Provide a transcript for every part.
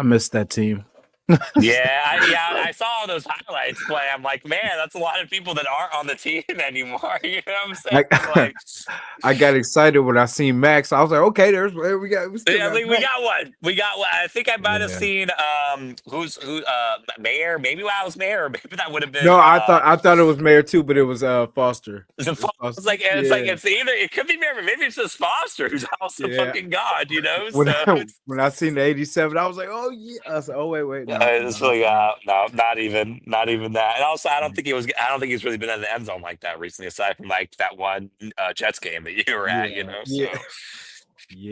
I missed that team. I saw all those highlights play. I'm like, man, that's a lot of people that aren't on the team anymore. You know what I'm saying? I Like, I got excited when I seen Max. I was like, okay, we still yeah, got we Max. got one. We got one. I think I might have Yeah. seen who Mayor. Maybe I was Mayor. Or maybe that would have been No, I thought it was Mayor too, but it was Foster. It's, It was it's Foster. like it's like Yeah. it's either it could be Mayor, but maybe it's just Foster who's also Yeah. fucking God. You know, When so I, it's. when I seen the 87, I was like, oh yeah. I was like, oh wait, no, It's no, like no. no, not even that. And also, I don't think he was. I don't think he's really been in the end zone like that recently, aside from like that one Jets game that you were at. You Yeah, know, yeah, so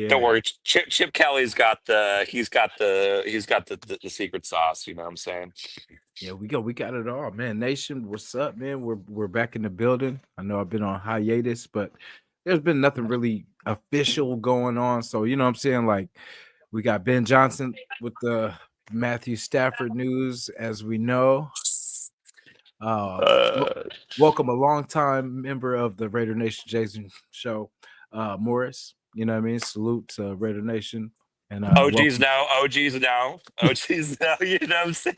don't yeah. worry. Chip Kelly's got the secret sauce. You know what I'm saying? Yeah, we got it all, man. Nation, what's up, man? We're back in the building. I know I've been on hiatus, but there's been nothing really official going on. So you know what I'm saying? Like we got Ben Johnson with the Matthew Stafford news, as we know. Uh wel- Uh, Welcome a longtime member of the Raider Nation Jasin show, Morris. You know what I mean? Salute to Raider Nation. And OGs welcome. no, OGs no, OGs no. You know what I'm saying?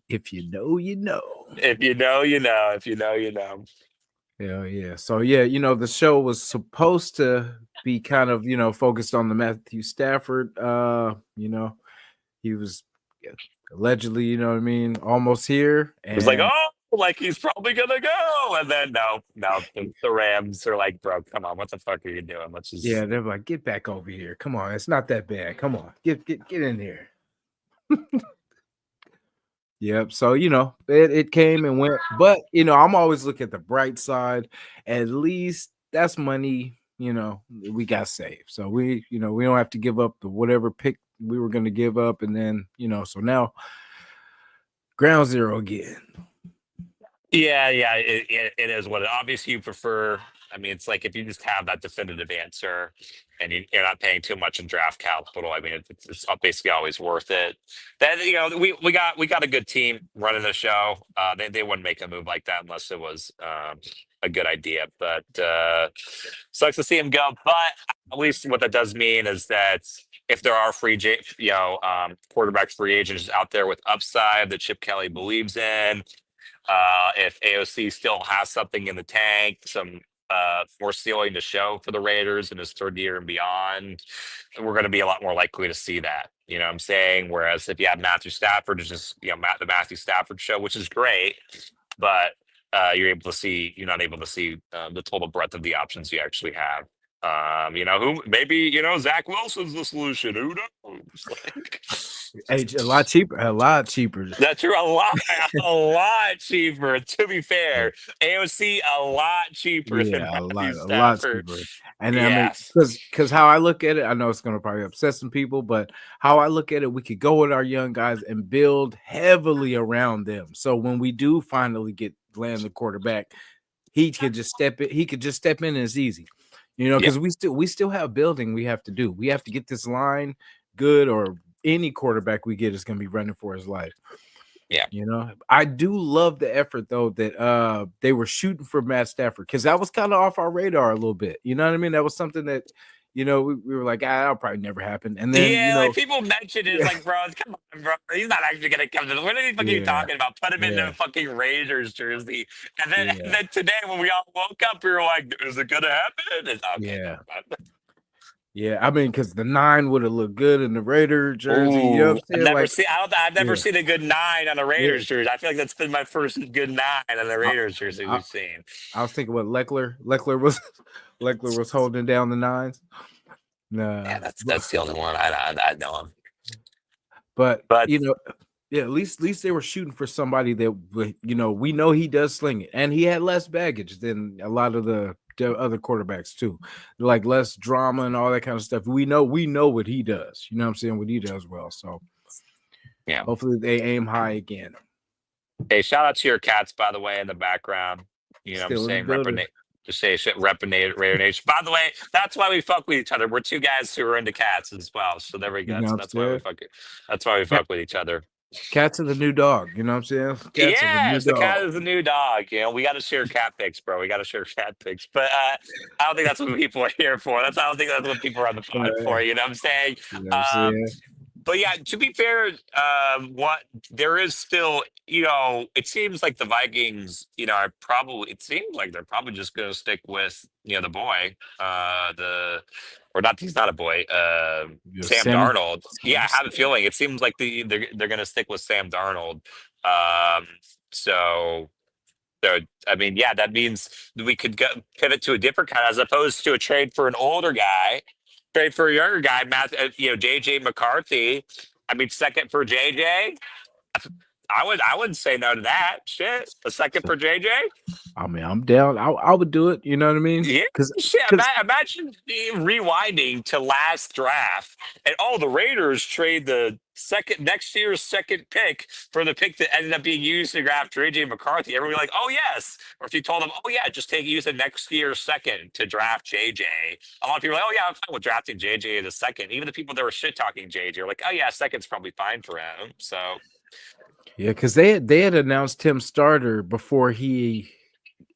If you know, you know. If you know, you know. If you know, you know. Hell yeah. So yeah, the show was supposed to be kind of, focused on the Matthew Stafford. He was allegedly, you know what I mean, almost here. It's like, And oh, like he's probably gonna go, and then no, the Rams are like, bro, come on, what the fuck are you doing? Let's yeah, just. they're like, get back over here. Come on, it's not that bad. Come on, get in here. Yep. So, it came and went. But, I'm always looking at the bright side. At least that's money, we got saved. So we don't have to give up the whatever pick we were going to give up. And then, so now ground zero again. Yeah, it is what it. Obviously, you prefer. I mean, it's like if you just have that definitive answer, and you're not paying too much in draft capital. I mean, it's basically always worth it. Then we got a good team running the show. They wouldn't make a move like that unless it was a good idea. But sucks to see him go. But at least what that does mean is that if there are quarterback free agents out there with upside that Chip Kelly believes in, if AOC still has something in the tank, some more ceiling to show for the Raiders in his third year and beyond, we're going to be a lot more likely to see that. You know what I'm saying? Whereas if you have Matthew Stafford, it's just the Matthew Stafford show, which is great, but you're not able to see the total breadth of the options you actually have. Who maybe Zach Wilson's the solution. Who knows? Like, Hey, a lot cheaper. A lot cheaper. that's true. A lot cheaper. To be fair, AOC a lot cheaper than Yeah, Matthew a lot Stafford. cheaper. And I mean, Yes. because how I look at it, I know it's gonna probably upset some people, but how I look at it, we could go with our young guys and build heavily around them. So when we do finally land the quarterback, he could just step in. He could just step in, and it's easy, Yep. because we still have building we have to do. We have to get this line good, or any quarterback we get is gonna be running for his life. Yeah. I do love the effort though that they were shooting for Matt Stafford, because that was kind of off our radar a little bit. You know what I mean? That was something that we were like, that'll probably never happen. And then Yeah, like people mentioned it, it's yeah, like, bro, come on, bro. He's not actually gonna come to the. What are you fucking yeah, talking about? Put him in the yeah, fucking Raiders jersey. And yeah, then today when we all woke up, we were like, is it gonna happen? It's okay, yeah, never mind. yeah. I mean, because the 9 would have looked good in the Raider jersey. You know what Ooh, I'm saying? Like, I've never yeah, seen a good 9 on a yeah. Raiders jersey. I feel like that's been my first good 9 on the I, Raiders jersey I, we've seen. I was thinking what Leckler was. Leckler was holding down the 9s. Yeah, Nah, that's the only one I know him. but But yeah, at least they were shooting for somebody that we know he does sling it, and he had less baggage than a lot of the other quarterbacks too, like less drama and all that kind of stuff. We know what he does. You know what I'm saying? What he does well. So yeah. hopefully they aim high again. Hey, shout out to your cats, by the way, in the background. You know what I'm Still in the saying? building. Just say shit, Raider Nation. By the way, that's why we fuck with each other. We're two guys who are into cats as well. So there we You go. know So what I'm saying? that's why we Cat, fuck with each other. cats are the new dog. You know what I'm saying? Cats are the new Yes, the cat dog. is the new dog. We got to share cat pics, bro. We got to share cat pics. But I don't think that's what people are here for. I don't think that's what people are on the phone Uh, for. You know what I'm saying? you know what I'm Um, saying? But yeah, to be fair, what there is still, it seems like the Vikings, are probably. It seems like they're probably just going to stick with, the boy, or not. He's not a boy. Sam Sammy. Darnold. Yeah, I have a feeling. It seems like they're going to stick with Sam Darnold. Um, so. So I mean, yeah, that means we could go pivot to a different kind, as opposed to a trade for an older guy, trade for a younger guy, JJ McCarthy. I mean, second for JJ. I wouldn't say no to that. Shit, a second for JJ. I mean, I'm down. I would do it. You know what I mean? Yeah, Because shit. Imagine rewinding to last draft, and the Raiders trade the next year's second pick for the pick that ended up being used to draft JJ McCarthy. Everyone would be like, "Oh yes," or if you told them, "Oh yeah, just use the next year's second to draft JJ." A lot of people are like, "Oh yeah, I'm fine with drafting JJ in the second." Even the people that were shit talking JJ are like, "Oh yeah, second's probably fine for him." So yeah, because they had announced him starter before he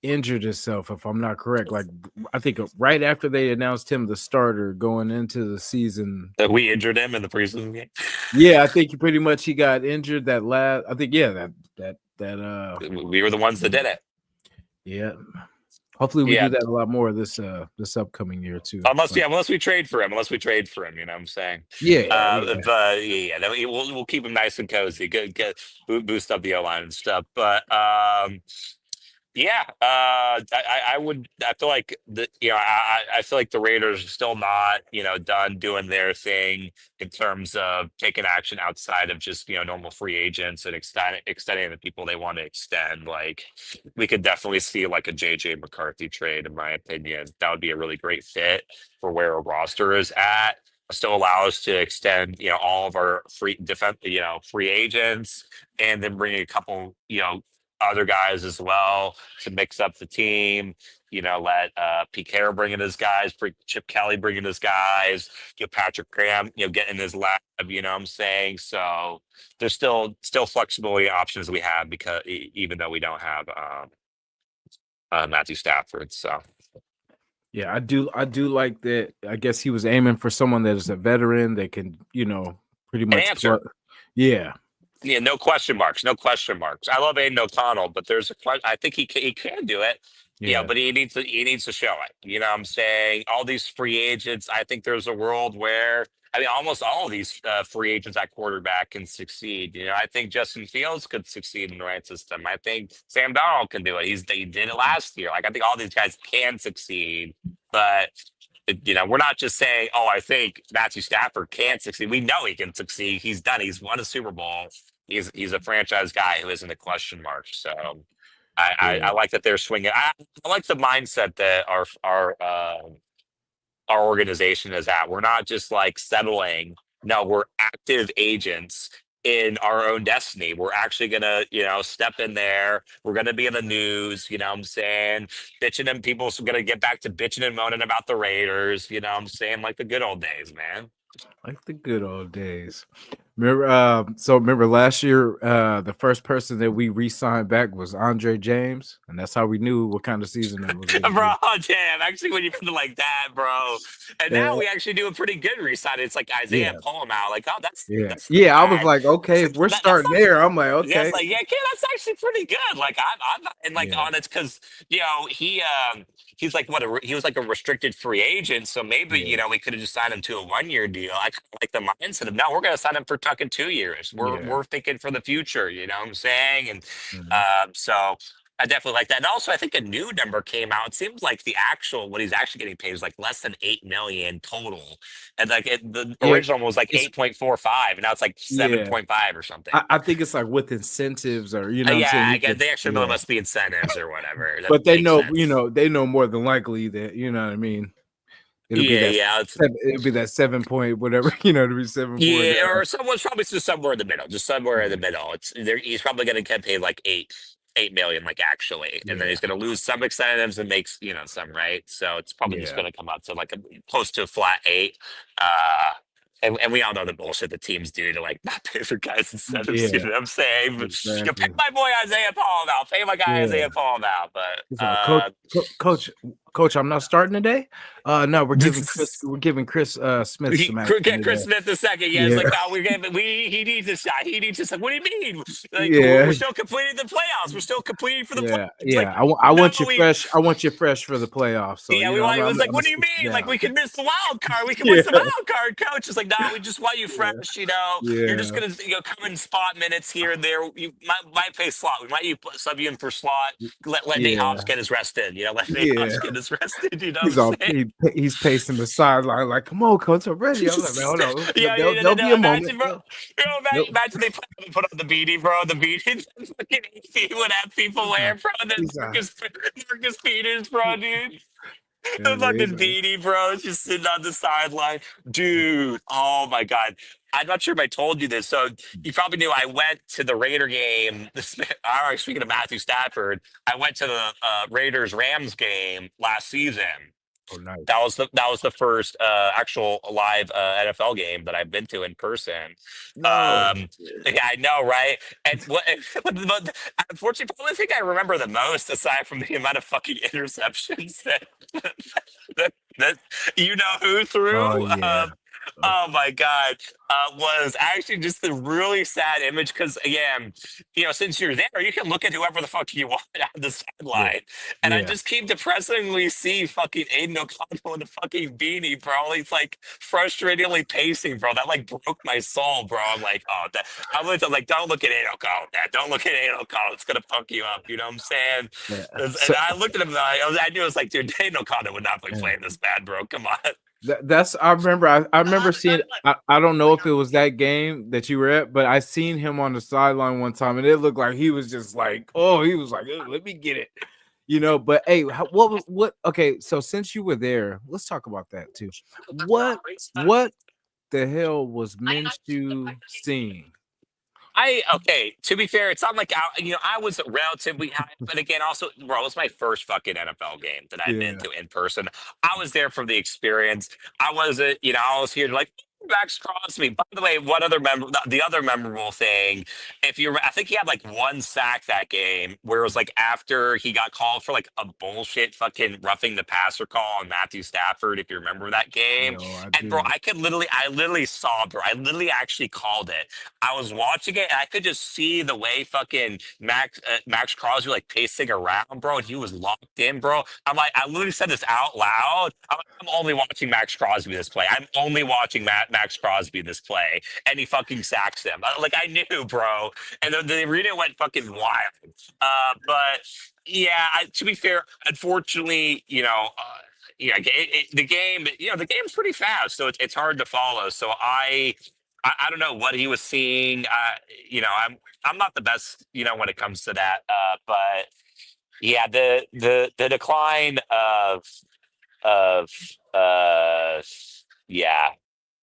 injured himself, if I'm not correct. Like, I think right after they announced him the starter going into the season, that we injured him in the preseason game. Yeah, I think pretty much he got injured that last. I think that we were the ones that did it. Yeah, hopefully we do that a lot more this upcoming year too. Unless we trade for him, you know what I'm saying? Then we'll keep him nice and cozy, get boost up the O-line and stuff. But I feel like I feel like the Raiders are still not, done doing their thing in terms of taking action outside of just, normal free agents and extending the people they want to extend. Like, we could definitely see like a JJ McCarthy trade, in my opinion. That would be a really great fit for where a roster is at. Still allow us to extend, all of our free agents, and then bring a couple, other guys as well to mix up the team. Let Pete Carroll bring in his guys, Chip Kelly bring in his guys, Patrick Graham, get in his lab. You know what I'm saying? So there's still flexibility options we have, because even though we don't have Matthew Stafford. So yeah, I do like that. I guess he was aiming for someone that is a veteran that can, pretty much answer. Yeah. Yeah, no question marks. I love Aiden O'Connell, but there's a question. I think he can do it. Yeah, but he needs to show it. You know what I'm saying? All these free agents, I think there's a world where, almost all of these free agents at quarterback can succeed. I think Justin Fields could succeed in the right system. I think Sam Darnold can do it. He did it last year. Like, I think all these guys can succeed, but we're not just saying, "Oh, I think Matthew Stafford can succeed." We know he can succeed. He's done. He's won a Super Bowl. He's a franchise guy who isn't a question mark. So I like that they're swinging. I like the mindset that our organization is at. We're not just like settling. No, we're active agents in our own destiny. We're actually gonna, step in there. We're gonna be in the news. You know what I'm saying? Bitching, and people's gonna get back to bitching and moaning about the Raiders. You know what I'm saying? Like the good old days, man. Like the good old days. Remember last year, the first person that we re-signed back was Andre James, and that's how we knew what kind of season that was. Bro, damn. Actually, when you put it like that, bro. And now we actually do a pretty good re-sign. It's like Isaiah Palmer. Like, that's I was like, okay, if we're starting there, I'm like, okay. Yeah, like, that's actually pretty good. Like, I'm on it, because he's like he was like a restricted free agent, so maybe we could have just signed him to a 1-year deal. I like the mindset of, no, we're gonna sign him for fucking 2 years. We're thinking for the future, you know what I'm saying? And so I definitely like that. And also, I think a new number came out. It seems like what he's actually getting paid is like less than $8 million total, and like the original was like 8.45, and now it's like 7.5 or something. I think it's like with incentives, or I guess they actually must be incentives or whatever. But they know, they know more than likely that, you know what I mean. It'll be that 7 point whatever, to be 7 point. Yeah, or someone's probably just somewhere in the middle. He's probably going to get paid like 8 million, like, actually, and then he's going to lose some incentives and makes some, right? So it's probably just going to come out to like close to a flat 8. And we all know the bullshit the teams do to like not pay for guys incentives. You know what I'm saying? Exactly. Pay my boy Isaiah Paul now. Pay my guy Isaiah Paul now. But Coach, Coach, I'm not starting today. No, we're giving Chris Smith some action Chris today. Smith the second. Yeah, it's Yeah, like, no, he needs a shot. He needs just like, what do you mean? Like, we're yeah, still completing the playoffs. We're still competing for the yeah, playoffs. It's like, yeah. I no, want you fresh. I want you fresh for the playoffs. So yeah, you we know, want. It was like, I'm gonna what do you sit you mean? Like, down. we could miss the wild card. We could Yeah, miss the wild card, coach. It's like, no, we just want you yeah, fresh. You're just yeah, gonna come in spot minutes here and there. You might play slot. We might sub you in for slot. Let Nate Hobbs yeah, get his rest in. Let Nate yeah. Hobbs get his rest in. You know what He's I'm saying? he's pacing the sideline like, "Come on, coach, I'm ready." I'm like, "Man, hold on, Yeah, there'll be a moment." imagine, bro. Nope. Imagine they put on the beanie, bro. The beanie, fucking AC would have people He's wear, like, bro. And then he's like, Marcus Peters, bro, dude. The yeah, he's fucking like, beanie, bro, just sitting on the sideline, dude. Oh my god. I'm not sure if I told you this. So you probably knew I went to the Raider game. All right, speaking of Matthew Stafford, I went to the Raiders Rams game last season. "Oh, nice." That was the first actual live NFL game that I've been to in person. No. Yeah, I know, right? And what? But unfortunately, probably the thing I remember the most, aside from the amount of fucking interceptions that, that you know who Oh threw. yeah. Oh, Oh my god, was actually just the really sad image because again, since you're there, you can look at whoever the fuck you want on the yeah. sideline, and I Yeah. just keep depressingly see fucking Aiden O'Connell in a fucking beanie, bro. He's like frustratingly pacing, bro. That like broke my soul, bro. I'm like, oh, I'm like, don't look at Aiden O'Connell, Dad. Don't look at Aiden O'Connell. It's gonna fuck you up. You know what I'm saying? Yeah. And So, I looked at him, and I knew it was like, dude, Aiden O'Connell would not be yeah. playing this bad, bro. Come on. That's I remember seeing I don't know if it was that game that you were at, but I seen him on the sideline one time and it looked like he was just like, oh, he was like, "Ugh, let me get it." But hey, what okay, so since you were there, let's talk about that too. What the hell was Minshew seeing? Okay. To be fair, it's not like I was relatively high, but again, also, bro, it was my first fucking NFL game that I've been Yeah, to in person. I was there for the experience. I wasn't, I was here to like Max Crosby. By the way, one other the other memorable thing, I think he had like one sack that game, where it was like after he got called for like a bullshit fucking roughing the passer call on Matthew Stafford. If you remember that game, I and bro, do. I literally saw, bro, I literally actually called it. I was watching it and I could just see the way fucking Max Crosby like pacing around, bro, and he was locked in, bro. I'm like, I literally said this out loud. I'm only watching Max Crosby this play. I'm only watching Max Crosby this play, and he fucking sacks him. Like I knew, bro. And the arena went fucking wild. But yeah, to be fair, unfortunately, yeah, the game's pretty fast, so it's hard to follow. So I don't know what he was seeing. I'm not the best, when it comes to that. But yeah, the decline of uh yeah,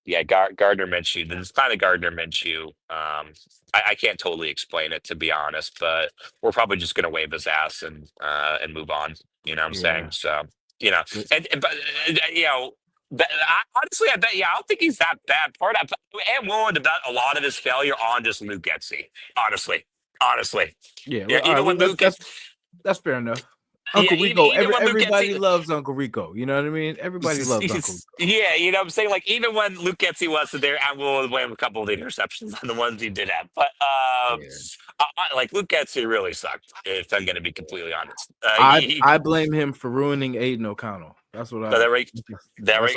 yeah, Gardner Minshew. The decline of Gardner Minshew. I can't totally explain it, to be honest, but we're probably just gonna wave his ass and move on. You know what I'm saying? Yeah. So you know, but honestly, I bet. Yeah, I don't think he's that bad. I am willing to bet a lot of his failure on just Luke Getzey. Honestly, Yeah, yeah. well, all right, Even well, when Luke gets, that's fair enough. yeah, Uncle Rico, even when Luke everybody Getzey, loves Uncle Rico. You know what I mean? Everybody loves Uncle Rico. yeah, I'm saying, like, even when Luke Getzey wasn't there, I will blame a couple of the interceptions on the ones he did have. But Yeah. like Luke Getzey really sucked. If I'm going to be completely honest, I blame him for ruining Aiden O'Connell. That's what so I. That's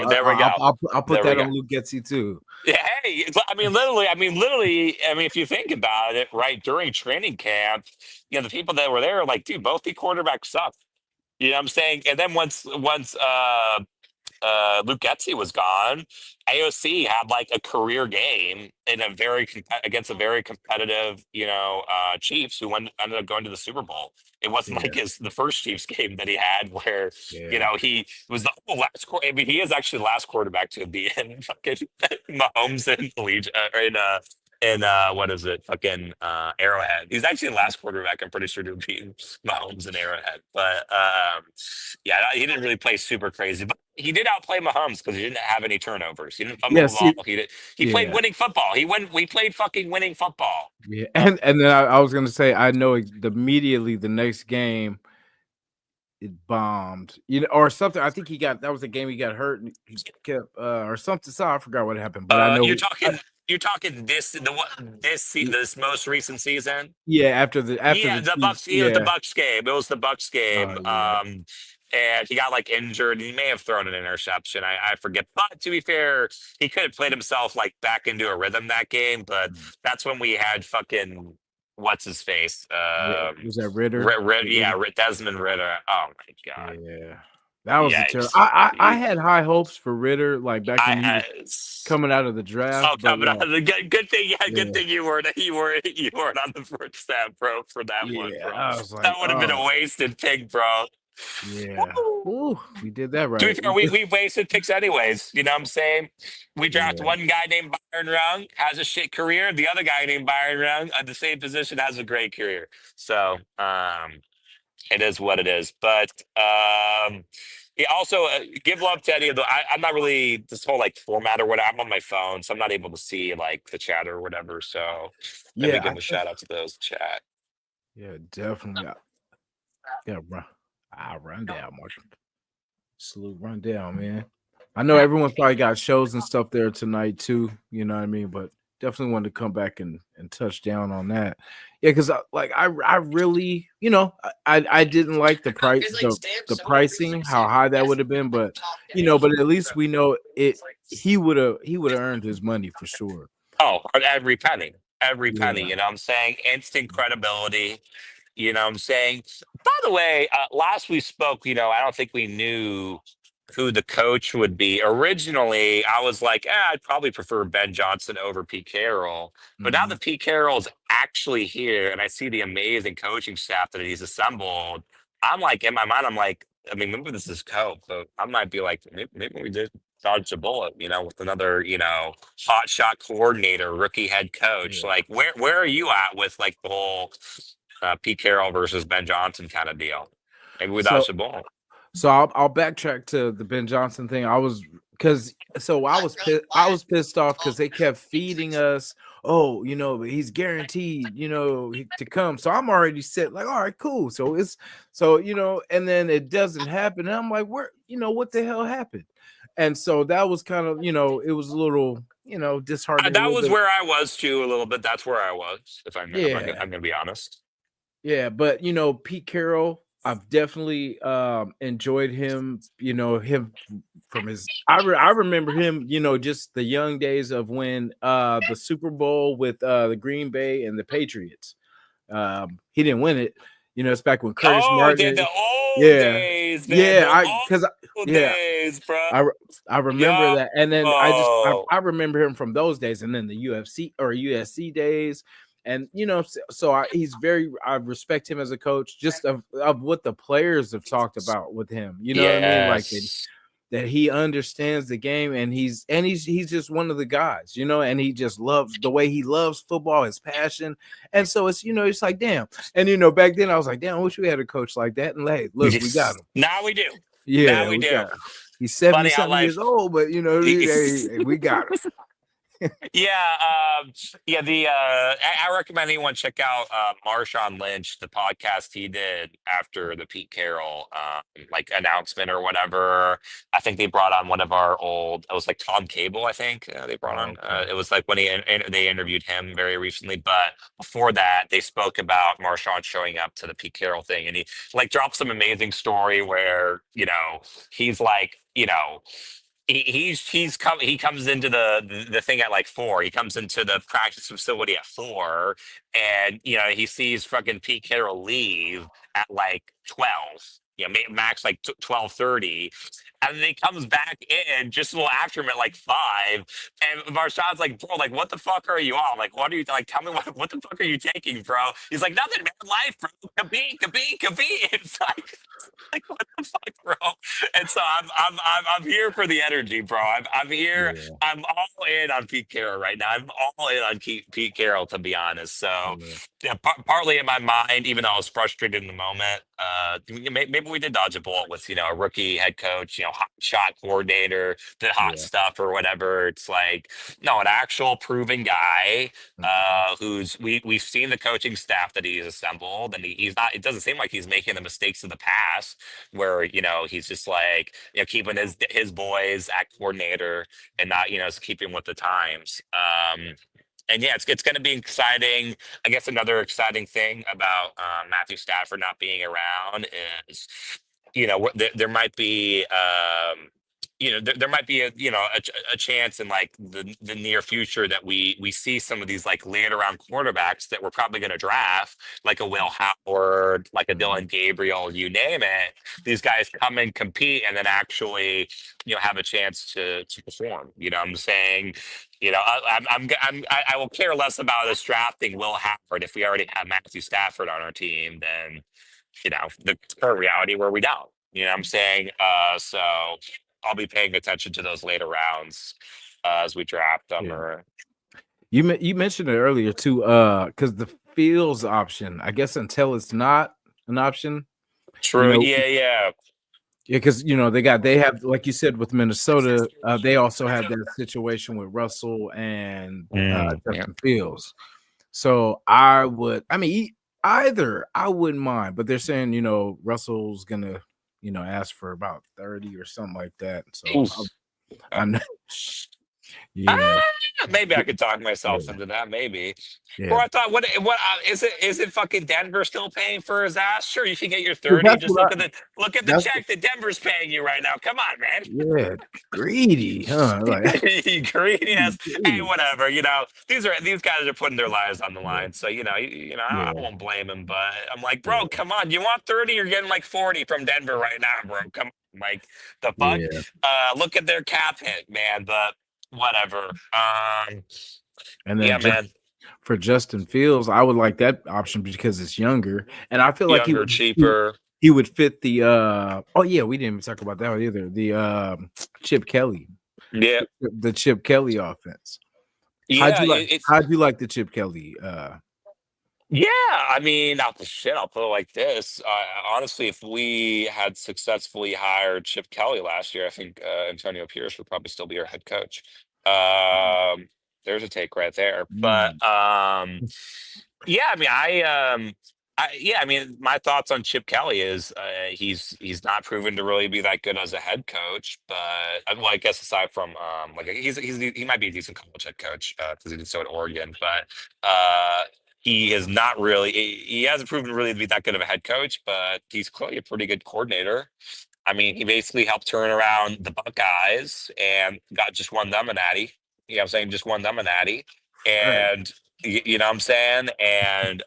there we go. I'll put There we that go. on Luke Getzey too. Yeah, hey, literally. If you think about it, right during training camp, the people that were there are like, dude, both the quarterbacks suck. You know what I'm saying? And then once Luke Getzey was gone, AOC had like a career game in against a very competitive, Chiefs who ended up going to the Super Bowl. It wasn't like Yeah, the first Chiefs game that he had where yeah, he was the last. I mean, he is actually the last quarterback to be in fucking Mahomes and what is it? Fucking Arrowhead. He's actually the last quarterback, I'm pretty sure, to be Mahomes and Arrowhead. But yeah, he didn't really play super crazy, but he did outplay Mahomes because he didn't have any turnovers. He didn't fumble yeah. the ball. See, He played yeah, winning football. We played fucking winning football. yeah. Uh, And then I was gonna say I know immediately the next game it bombed, or something. I think that was the game he got hurt and he kept or something. So I forgot what happened, but I You're know. talking this most recent season. Yeah, after Yeah, the the Chiefs. Bucks. It was the Yeah. Bucks game. It was the Bucks game. Oh yeah. And he got like injured. He may have thrown an interception. I forget. But to be fair, he could have played himself like back into a rhythm that game. But that's when we had fucking what's his face. Was that Ritter? Yeah, Desmond Ritter. Oh my god. Yeah. That was a terrible. Yikes. I had high hopes for Ritter, like back when he was I coming out of the draft, Oh, but coming out of the good thing, yeah, good yeah, thing you weren't on the first step, bro, for that one, yeah. bro. I was That like, would have been a oh wasted pick, bro. yeah. Woo. Ooh, we did that To be right. fair, we wasted picks anyways. You know what I'm saying? We draft Yeah. one guy named Byron Young, has a shit career. The other guy named Byron Young at the same position has a great career. So it is what it is. But he also give love to any of the. I'm not really this whole like format or whatever. I'm on my phone, so I'm not able to see like the chat or whatever. So let me Yeah, give a shout out to those chat. yeah, definitely. Yeah, run. Run down, Mark. Salute, run down, man. I know everyone's probably got shows and stuff there tonight too. You know what I mean? But definitely wanted to come back and touch down on that. Yeah, because I really, I didn't like the pricing, how high that would have been, but but at least we know it. He would have earned his money for sure. Oh, every penny, every penny. Yeah. You know what I'm saying? Instant credibility. You know what I'm saying? By the way, last we spoke, I don't think we knew who the coach would be. Originally, I was like, I'd probably prefer Ben Johnson over Pete Carroll. But now Mhm. that Pete Carroll's actually here and I see the amazing coaching staff that he's assembled, I'm like, in my mind, I'm like, I mean, maybe this is cope, but I might be like, maybe we did dodge a bullet, with another, hot shot coordinator, rookie head coach. Yeah. Like, where are you at with like the whole Pete Carroll versus Ben Johnson kind of deal? Maybe we So dodged a bullet. So I'll backtrack to the Ben Johnson thing. I was pissed off because they kept feeding us. Oh, he's guaranteed, to come. So I'm already set. Like, all right, cool. And then it doesn't happen. And I'm like, where, what the hell happened? And so that was kind of, it was a little, disheartening a That little was bit. where I was too a little bit. That's where I was. If Yeah. I'm gonna be honest. Yeah, but Pete Carroll, I've definitely enjoyed him, him from his I remember him, just the young days of when the Super Bowl with the Green Bay and the Patriots. He didn't win it. It's back when Curtis Oh, the Martin. old Yeah. days, man. Yeah, The I cuz old yeah, days, bro. I remember Yo. that, and then I remember him from those days, and then the UFC or USC days, and he's I respect him as a coach, just of what the players have talked about with him. You know what I mean? Like Yes. that he understands the game, and he's just one of the guys, and he just loves the way he loves football, his passion, and so it's like damn, and back then I was like damn, I wish we had a coach like that, and hey, look, we got Yes. him. Now we do. Now Yeah, we we do. got him. He's 70 Funny how something years life. old, but hey, we got him. Yeah, yeah. I recommend anyone check out Marshawn Lynch, the podcast he did after the Pete Carroll like announcement or whatever. I think they brought on one of our old. It was like Tom Cable. I think they brought Oh, on. okay. It was like when they interviewed him very recently. But before that, they spoke about Marshawn showing up to the Pete Carroll thing, and he like dropped some amazing story where he's like he comes into the thing at like 4. He comes into the practice facility at 4, and he sees fucking Pete Carroll leave at like 12. Max like 12:30, and then he comes back in just a little after him at like 5. And Marshawn's like, bro, like what the fuck are you on? Like, what are you like? Tell me what the fuck are you taking, bro? He's like, nothing, man. Life, bro. Khabib. It's like what the fuck, bro? And so I'm here for the energy, bro. I'm here. Yeah, I'm all in on Pete Carroll right now. I'm all in on Pete Carroll, to be honest. So yeah, yeah, partly in my mind, even though I was frustrated in the moment, maybe we did dodge a bullet with a rookie head coach, hot shot coordinator, the hot Yeah. stuff or whatever. It's like, no, an actual proven guy who's we've seen the coaching staff that he's assembled, and he's not. It doesn't seem like he's making the mistakes of the past, where he's just like keeping his boys at coordinator and not just keeping with the times. And yeah, it's going to be exciting. I guess another exciting thing about Matthew Stafford not being around is, there might be, there might be a chance in like the near future that we see some of these like later round quarterbacks that we're probably going to draft, like a Will Howard, like a Mhm. Dylan Gabriel, you name it. These guys come and compete, and then actually, have a chance to perform. You know what I'm saying? I will care less about us drafting Will Howard if we already have Matthew Stafford on our team than the current reality where we don't. You know what I'm saying? So I'll be paying attention to those later rounds as we draft them. Yeah. Or You mentioned it earlier too, because the Fields option, I guess until it's not an option, you true, know, yeah, yeah. yeah, because they have, like you said, with Minnesota, they also have that situation with Russell and Yeah. Justin Fields. So I mean, either I wouldn't mind, but they're saying Russell's gonna ask for about 30 or something like that. So Oof. I'm not, Ah, yeah, maybe I could talk yeah, myself into that. Maybe. yeah. Or I thought, what is it? Is it fucking Denver still paying for his ass? Sure, you can get your 30. That's Just what look at the that's check that Denver's paying you right now. Come on, man. yeah, greedy, huh? Like Greedy ass. Hey, greedy. whatever. These guys are putting their lives on the Yeah, line. So I yeah, won't blame him. But I'm like, bro, yeah, come on. You want 30? You're getting like 40 from Denver right now, bro. Come on, like the fuck. yeah. Look at their cap hit, man. But whatever. And Yeah, then just man. for Justin Fields, I would like that option because it's younger, and I feel like Younger, cheaper. he would fit the oh yeah, we didn't even talk about that one either. The Chip Kelly, Yeah, the Chip Kelly offense. How'd yeah. you like It's how'd you like the Chip Kelly yeah. I mean, I'll put it like this. Honestly, if we had successfully hired Chip Kelly last year, I think Antonio Pierce would probably still be our head coach. There's a take right there. But mm, yeah, I mean, yeah, I mean, my thoughts on Chip Kelly is he's not proven to really be that good as a head coach, but well, I guess aside from like he might be a decent college head coach because he did so at Oregon, but he has not really he hasn't proven really to be that good of a head coach, but he's clearly a pretty good coordinator. I mean, he basically helped turn around the Buckeyes and got just won them a natty. You know what I'm saying? Just won them a natty. right. And you know what I'm saying? And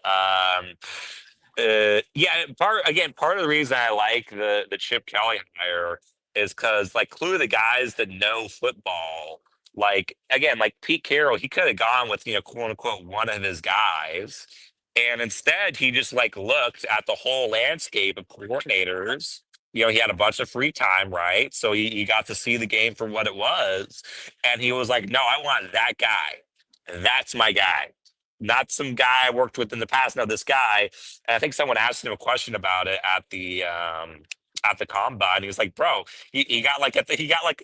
yeah, part of the reason I like the Chip Kelly hire is because like clearly the guys that know football, like again, like Pete Carroll, he could have gone with, quote unquote, one of his guys. And instead he just like looked at the whole landscape of coordinators. He had a bunch of free time, right? So he got to see the game for what it was. And he was like, no, I want that guy. That's my guy. Not some guy I worked with in the past. No, this guy. And I think someone asked him a question about it at the combine. He was like, "Bro, he got like he got like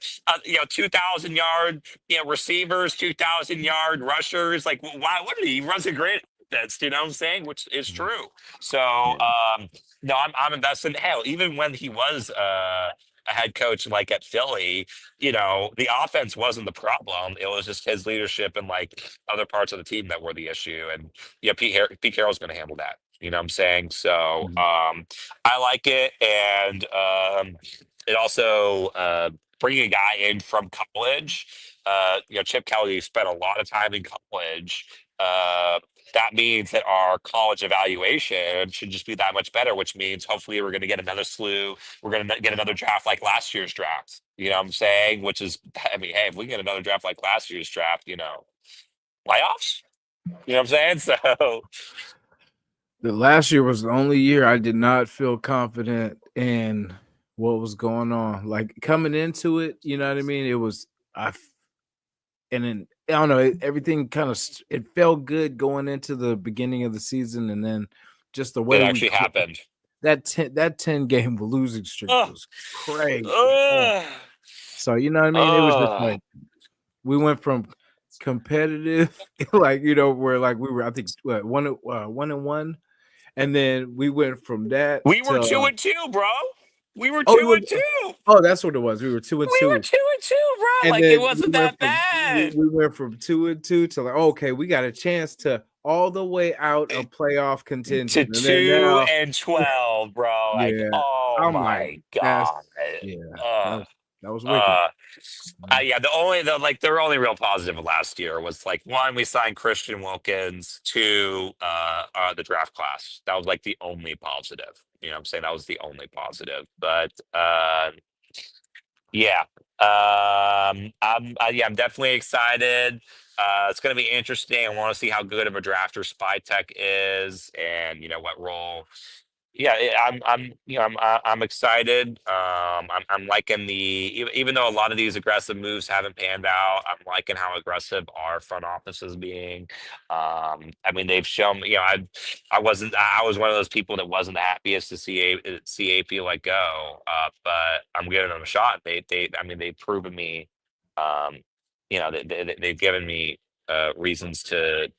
2,000 yard receivers, 2,000 yard rushers. Like, why wouldn't he? He runs a great offense. You know what I'm saying? Which is Mhm. true. So Yeah. no, I'm invested. Hell, even when he was a head coach like at Philly, the offense wasn't the problem. It was just his leadership and like other parts of the team that were the issue. And yeah, Pete Carroll's going to handle that. You know what I'm saying? So Mhm. I like it, and it also bringing a guy in from college. Chip Kelly spent a lot of time in college. Uh, that means that our college evaluation should just be that much better, which means hopefully we're going to get another slew. We're going to get another draft like last year's draft. You know what I'm saying? Which is, I mean, hey, if we get another draft like last year's draft, playoffs. You know what I'm saying? So The last year was the only year I did not feel confident in what was going on. Like coming into it, you know what I mean? It was and then I don't know, everything kind of it felt good going into the beginning of the season, and then just the it way actually happened. that 10 game losing streak Oh, was crazy. Oh. oh, So you know what I mean? It was just oh. like we went from competitive, like where like we were, I think, what, 1-1, and then we went from that We were to 2-2, bro. We were oh, two and two. that's what it was. We were two and We were two, 2-2, bro. and Like it then wasn't that bad. we went from 2-2 to like, okay, we got a chance to all the way out of playoff To contention, and then two now, and 12, bro. Like, yeah, oh I'm like, my that's god. yeah, Uh, that was wicked. uh, yeah, their only real positive last year was like one, we signed Christian Wilkins, two, the draft class. That was like the only positive. You know what I'm saying? That was the only positive. But yeah. I'm definitely excited. It's going to be interesting. I want to see how good of a drafter Spy Tech is, and what role. Yeah, I'm excited. I'm liking even though a lot of these aggressive moves haven't panned out, I'm liking how aggressive our front office is being. I mean, they've shown me, I was one of those people that wasn't the happiest to see AP let go, but I'm giving them a shot. I mean, they've proven me, um, they've given me reasons to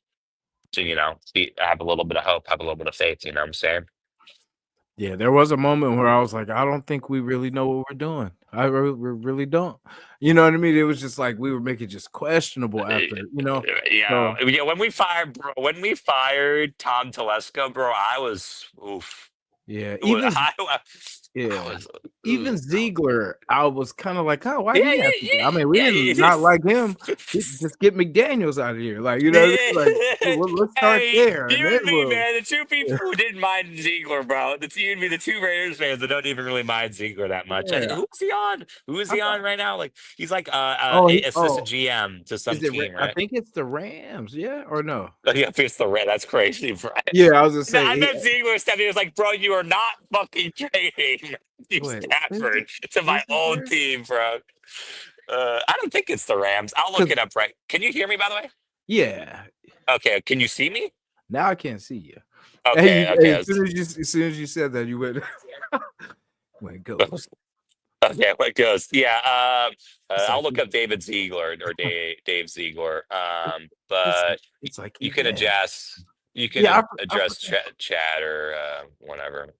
have a little bit of hope, have a little bit of faith. You know what I'm saying? Yeah, there was a moment where I was like, I don't think we really know what we're doing. We really don't. You know what I mean? It was just like we were making just questionable after, Yeah, So yeah. When we fired Tom Telesco, bro, I was oof. yeah, I yeah, was even oof. Ziegler, I was kind of like, oh, why Yeah, he have to go? I mean, we yeah, didn't yeah, not like him. Just get McDaniels out of here, like you know what I mean? Like let's start Hey, there, and you then and me, we'll. man. The two people who didn't mind Ziegler, bro. You and me, the two Raiders fans that don't even really mind Ziegler that much. Yeah, Who's he on? Who is I he thought. on right now? Like he's like assistant Oh, GM to some is it? team, I right? think it's the Rams. Yeah, or no? Yeah, it's the red. That's crazy, bro. Yeah, I was gonna I say. met Ziegler stepping. He was like, "Bro, you are not fucking trading Matthew Wait, Stafford to my is it old there? team, bro." I don't think it's the Rams. I'll look Because it up. Right? Can you hear me? By the way. yeah, Okay. Can you see me? now I can't see you. Okay. Hey, Okay. as soon as you said that, you went went ghost. Okay. What goes? Yeah. It's I'll like look up David Ziegler or Dave Ziegler. it's But it's like you he can had. adjust. You can Yeah, I adjust forgot. chat or whatever.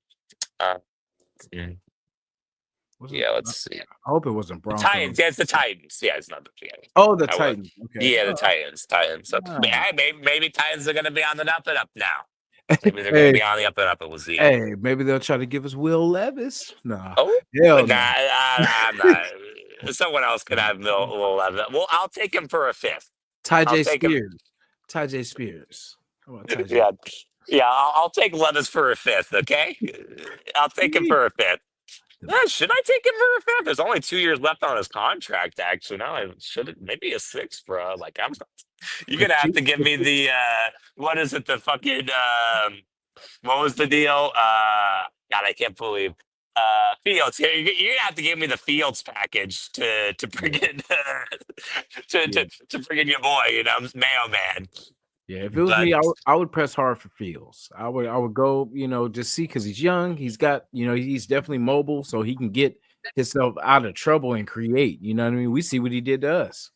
Uh, mm, Was it? yeah. Let's see. I hope it wasn't The Broncos. Titans. Yeah, it's the Titans. Yeah, it's not the Giants. Oh, the I was. Titans. Okay. Yeah, the Oh, Titans. Titans. So, ah. maybe Titans are going to be on the up and up now. Maybe they're going to Hey, be on the up and up with Zeke. hey, maybe they'll try to give us Will Levis. Nah, Oh, hell nah, no. I'm not. Someone else could have Will Levis. Well, I'll take him for a fifth. I'll Ty take him. Spears. Ty Spears. How about Ty Yeah, yeah. I'll take Levis for a fifth. Okay, I'll take him for a fifth. Should I take him for a fifth? There's only 2 years left on his contract. Actually, now I should maybe a sixth, bro. Like you're gonna have to give me the what is it? The fucking what was the deal? God, I can't believe Fields. You're gonna have to give me the Fields package to bring Yeah, in yeah, to bring in your boy. Mayo man. yeah. If it was But me, I would press hard for Fields. I would go, just see because he's young. He's got, he's definitely mobile, so he can get himself out of trouble and create. You know what I mean? We see what he did to us.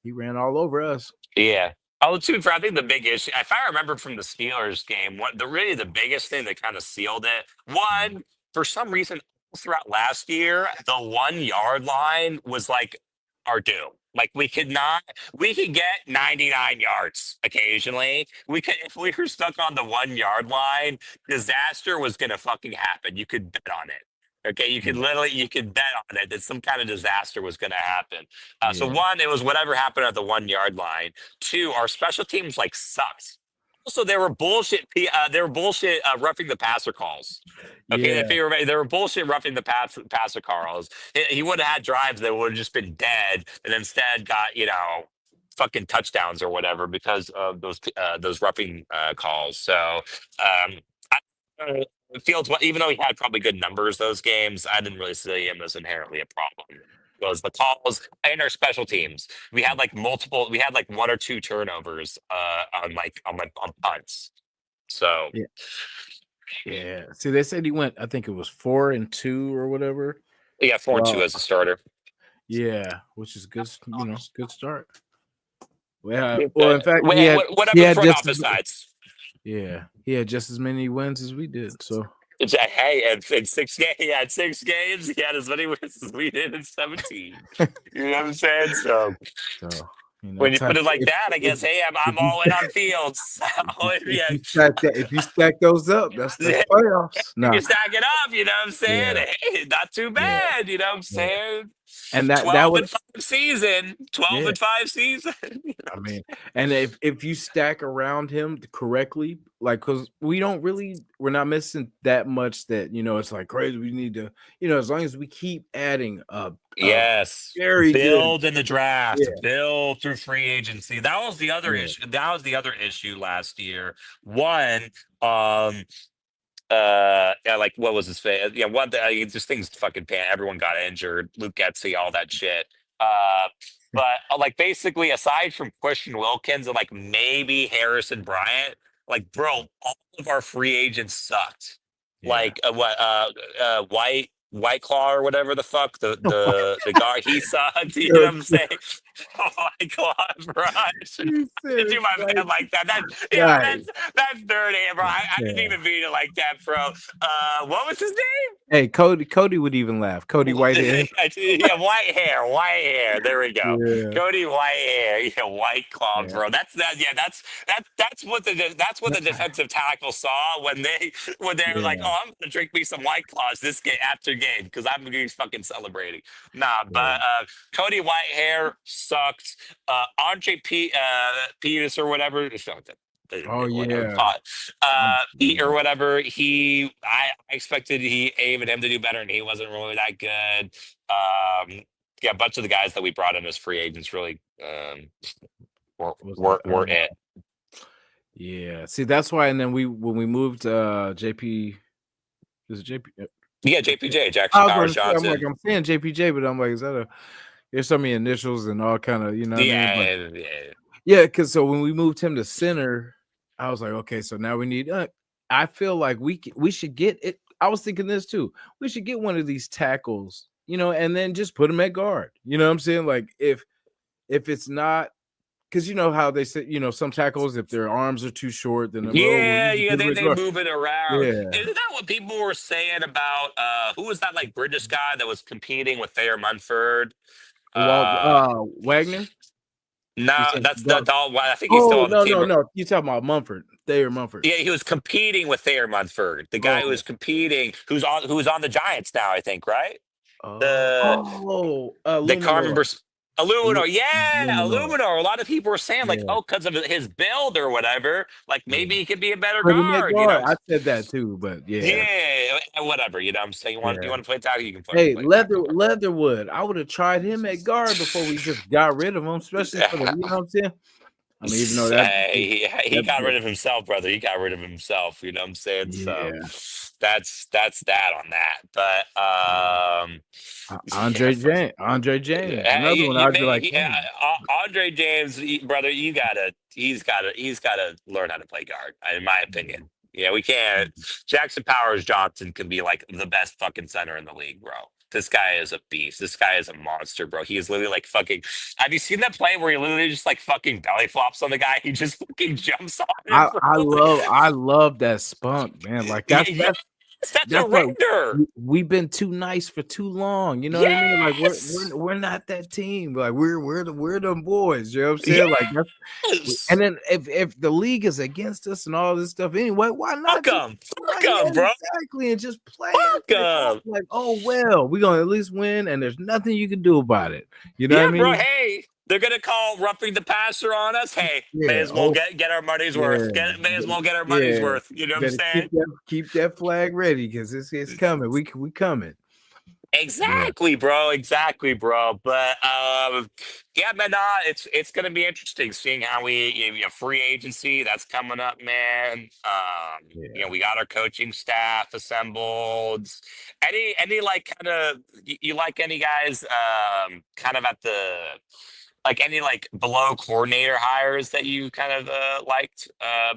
He ran all over us. yeah. Oh, too. I think the big issue, if I remember from the Steelers game, the biggest thing that kind of sealed it, one for some reason throughout last year, the 1 yard line was like our doom. Like we could get 99 yards occasionally. We could if we were stuck on the 1 yard line, disaster was gonna fucking happen. You could bet on it. Okay, Yeah, you could bet on it that some kind of disaster was going to happen. So yeah, one, it was whatever happened at the 1 yard line. Two, our special teams like sucked. Also, there were bullshit. There were bullshit roughing the passer calls. Okay, yeah, there were bullshit roughing the passer calls. He would have had drives that would have just been dead, and instead got fucking touchdowns or whatever because of those roughing calls. So I, Fields, even though he had probably good numbers those games, I didn't really see him as inherently a problem. It was the calls and our special teams. We had like one or two turnovers on punts. So yeah. Yeah. See, they said he went, I think it was 4-2 or whatever. Yeah, 4-2 Well, as a starter. yeah, which is good, good start. Well, Yeah, in fact, he whatever the had front just office sides. he had just as many wins as we did. So Hey, in 6 games, he had 6 games. He had as many wins as we did in 17. You know what I'm saying? So so when you put type it like that, I guess, hey, if I'm you all in on Fields. Yeah, if you stack those up, that's yeah, playoffs. if Nah, you stack it up, you know what I'm saying? yeah, Hey, not too yeah, bad, you know what I'm yeah. saying? And that 12 would and 5 season. 12 yeah. and 5 season. I mean, and if you stack around him correctly, like because we're not missing that much that it's like crazy. We need to, as long as we keep adding a Yes. very good, Build in the yeah, draft, build through free agency. That was the other yeah, issue. That was the other issue last year. One, yeah, like what was his face? Yeah, one just things fucking pan. Everyone got injured. Luke Getsy, all that shit. Uh, but like basically, aside from Christian Wilkins and like maybe Harrison Bryant, like bro, all of our free agents sucked. yeah. Like White Claw or whatever the fuck the guy he sucked. You know what I'm saying? White Claw, bro. You Did said you my like man like that? right. That's dirty, bro. I didn't Yeah. even mean it like that, bro. What was his Hey, Cody would even laugh. Cody name? Whitehead. Yeah, white hair, white hair. There we go. Yeah, Cody White hair, yeah, White Claw, yeah. bro. That's that. Yeah, that's what the defensive tackle saw when they were like, Yeah, oh, I'm gonna drink me some White Claws this game after game because I'm gonna be fucking celebrating. Nah, but yeah. Cody Whitehair sucked. Peters or whatever. Oh Whatever. yeah. I'm Pete or whatever. I expected even him to do better, and he wasn't really that good. Yeah, a bunch of the guys that we brought in as free agents really wasn't weren't it. yeah. See, that's why. And then when we moved JP, is it JP? Yeah, JPJ, Jackson I was going Powers to say, Johnson. I'm saying JPJ, but I'm like, is that there's so many initials and all kind of, you know what I mean? But Yeah, yeah. yeah, because so when we moved him to center, I was like, okay, so now we need. I feel like we should get it. I was thinking this too. We should get one of these tackles, and then just put him at guard. You know what I'm saying? Like if it's not. Because you know how they say, some tackles, if their arms are too short, then they're, oh, well, we just Yeah, put them at they guard. move it around. Yeah. Isn't that what people were saying about who was that like British guy that was competing with Thayer Munford? Uh Wagner? You no, said that's the doll. I think he's still oh, on the no, team. no, no. You talking about Mumford, Thayer Mumford. Yeah, he was competing with Thayer Munford, the guy who was Oh. competing, who's on the Giants now, I think, right? The the Carmen Luminor. Aluminor, yeah, Luminor. Aluminor. A lot of people were saying like, Yeah. oh, because of his build or whatever, like Yeah. maybe he could be a better Put him at guard, you know? guard. I said that too, but yeah. Yeah, whatever. You know, what I'm saying you Yeah. want to play tackle, you can Hey, play tackle. Leatherwood. I would have tried him at guard before we just got rid of him, especially for the, you know what I'm saying? I mean, even though He got that rid of himself, brother. He got rid of himself. You know what I'm saying? So yeah. that's that on that. But yeah, Andre James, another you, one. you I'd be may, like, man, Andre James, brother. He's gotta learn how to play guard. In my opinion. Yeah, we can't. Jackson Powers Johnson can be like the best fucking center in the league, bro. This guy is a beast. This guy is a monster, bro. He is literally like fucking. Have you seen that play where he literally just like fucking belly flops on the guy? He just fucking jumps on him, bro. I love that spunk, man. Like Yes, that's a that's what Raider. we've been too nice for too long. You know what I mean? Like Yes, we're not that team. Like we're the boys. You know what I'm saying? Like that's yes. and then if the league is against us and all this stuff anyway, why not Fuck just him, right? fuck Yeah, him, bro. exactly, and just play it Fuck him. like oh well, we're gonna at least win, and there's nothing you can do about it. You know what I Yeah, bro. mean? Hey, they're gonna call roughing the passer on us. Hey, may Yeah. as well Oh get our money's yeah. worth. May as well get our money's Yeah. worth. You know what I'm Better saying? keep that flag ready because it's coming. We coming. Yeah. Exactly, bro. Exactly, bro. But yeah, man, it's gonna be interesting seeing how free agency that's coming up, man. Yeah. We got our coaching staff assembled. Any like kind of you like any guys kind of at the like any like below coordinator hires that you kind of liked?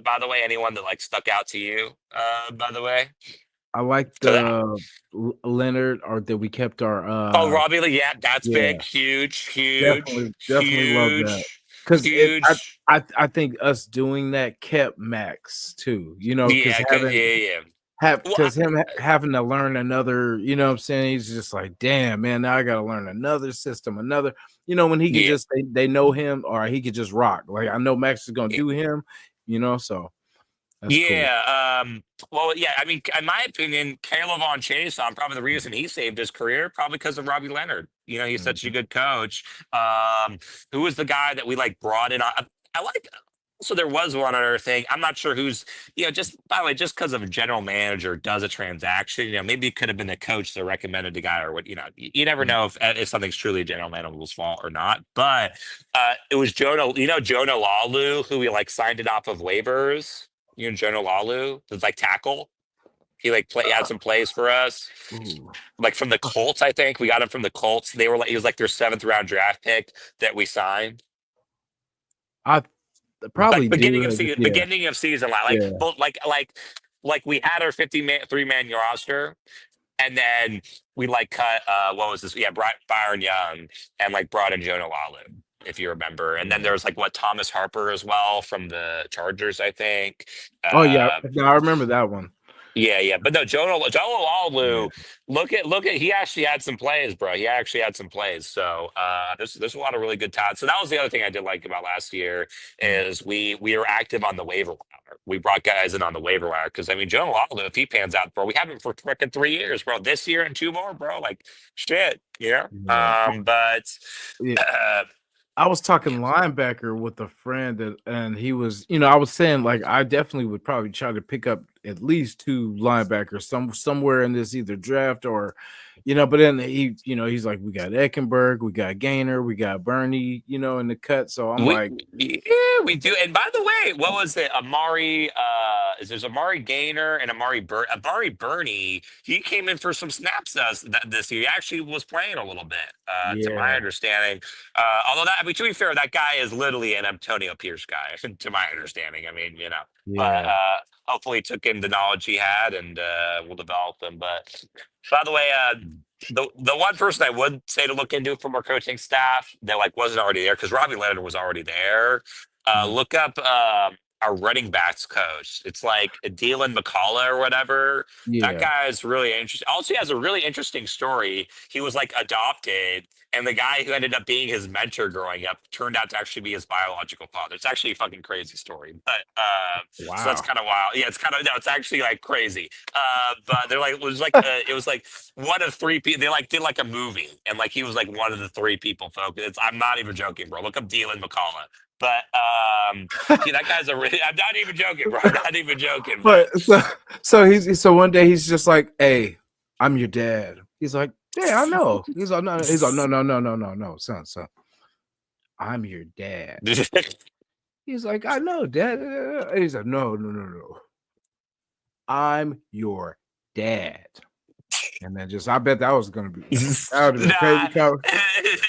By the way, anyone that like stuck out to you? By the way, I like so the Leonard, or that we kept our oh, Robbie Lee, yeah, that's yeah, big, huge, huge, definitely love that. huge, 'Cause huge. I think us doing that kept Max too, because Yeah, yeah, yeah. Well, having to learn another, what I'm saying, he's just like, "Damn, man, now I gotta learn another system, another," when he could yeah, just they know him, or he could just rock. Like, I know Max is gonna do him, so that's cool. yeah. Well, yeah. I mean, in my opinion, Caleb on Chason, probably the reason he saved his career, probably because of Robbie Leonard. He's such a Mhm. good coach. Who was the guy that we like brought in? I like. So there was one other thing. I'm not sure who's. Just by the way, just because of a general manager does a transaction, maybe it could have been the coach that recommended the guy, or what. You never know if something's truly a general manager's fault or not. But it was Jonah. Jonah Lalu, who we like signed it off of waivers. Jonah Lalu, the like tackle. He like he had some plays for us, Ooh. like from the Colts. I think we got him from the Colts. They were like he was like their 7th round draft pick that we signed. I Like probably do have it, yeah, beginning of season, like yeah, both like we had our 3-man roster, and then we like cut what was this? Yeah, Byron Young, and like brought in Jonah Lalu, if you remember. And then yeah. there was like what Thomas Harper as well from the Chargers, I think. Oh, yeah, Uh, no, I remember that one. Yeah, yeah, but no, Jonah Yeah, Lalu. Look at he actually had some plays, bro. He actually had some plays. So there's a lot of really good talent. So that was the other thing I did like about last year mm, is we were active on the waiver wire. We brought guys in on the waiver wire because I mean Jonah Lalu, if he pans out, bro, we have him for freaking 3 years, bro. This year and 2 more, bro. Like shit, yeah. But Yeah. uh, I was talking linebacker with a friend, and he was, I was saying, like, I definitely would probably try to pick up at least 2 linebackers somewhere in this either draft or, but then he's like, we got Eckenberg, we got Gainer, we got Bernie, in the cut. So I'm We like, yeah, we do. And by the way, what was it? There's Amari Gainer and Amari Burney, he came in for some snaps this year. He actually was playing a little bit, to my yeah, understanding. Although that, I mean, to be fair, that guy is literally an Antonio Pierce guy, to my understanding. I mean, but yeah, hopefully he took in the knowledge he had, and will develop them. But by the way, the one person I would say to look into from our coaching staff that like wasn't already there because Robbie Leonard was already there. mhm, Look up our running backs coach. It's like Dylan McCullough or whatever. That yeah, guy is really interesting. Also, he has a really interesting story. He was like adopted, and the guy who ended up being his mentor growing up turned out to actually be his biological father. It's actually a fucking crazy story, but so that's wow. kind of wild. Yeah, it's kind of no, it's actually like crazy. But they're like it was like one of 3 people. They like did like a movie, and like he was like one of the 3 people focused. I'm not even joking, bro. Look up Dylan McCullough. But yeah, that guy's a really. I'm not even joking, bro. I'm not even joking. But But so one day he's just like, "Hey, I'm your dad." He's like, "Yeah, I know." He's like, "No." He's like, "No, no, no, no, no, no, son. I'm your dad." He's like, "I know, dad." He's like, "No, no, no, no. I'm your dad." And then just, I bet that was gonna be, that would have been a crazy nah. conversation.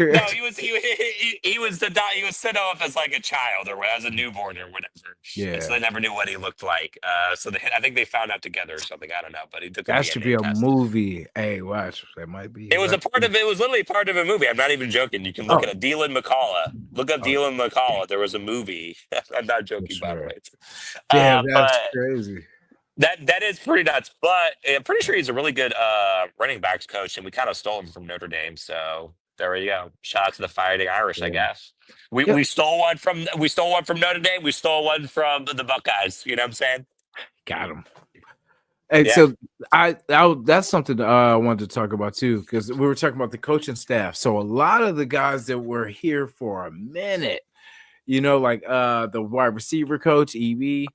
No, he was set off as like a child or as a newborn or whatever, and so Yeah, they never knew what he looked like. So I think they found out together or something. I don't know, but he took a that should be DNA a test. movie. Hey, watch, that might be. It was a part of it. Was literally part of a movie. I'm not even joking. You can look Oh, at it. Dylan McCullough. Look up oh, Dylan McCullough. There was a movie. I'm not for joking, by the sure. way. Damn, that's But crazy. that is pretty nuts. But I'm pretty sure he's a really good running backs coach, and we kind of stole him from Notre Dame. So there we go. Shout out to the Fighting Irish, I Yeah. guess. We Yep, we stole one from Notre Dame. We stole one from the Buckeyes. You know what I'm saying? got him. Hey, Yeah. so that's something I wanted to talk about too, because we were talking about the coaching staff. So a lot of the guys that were here for a minute, like the wide receiver coach, EB.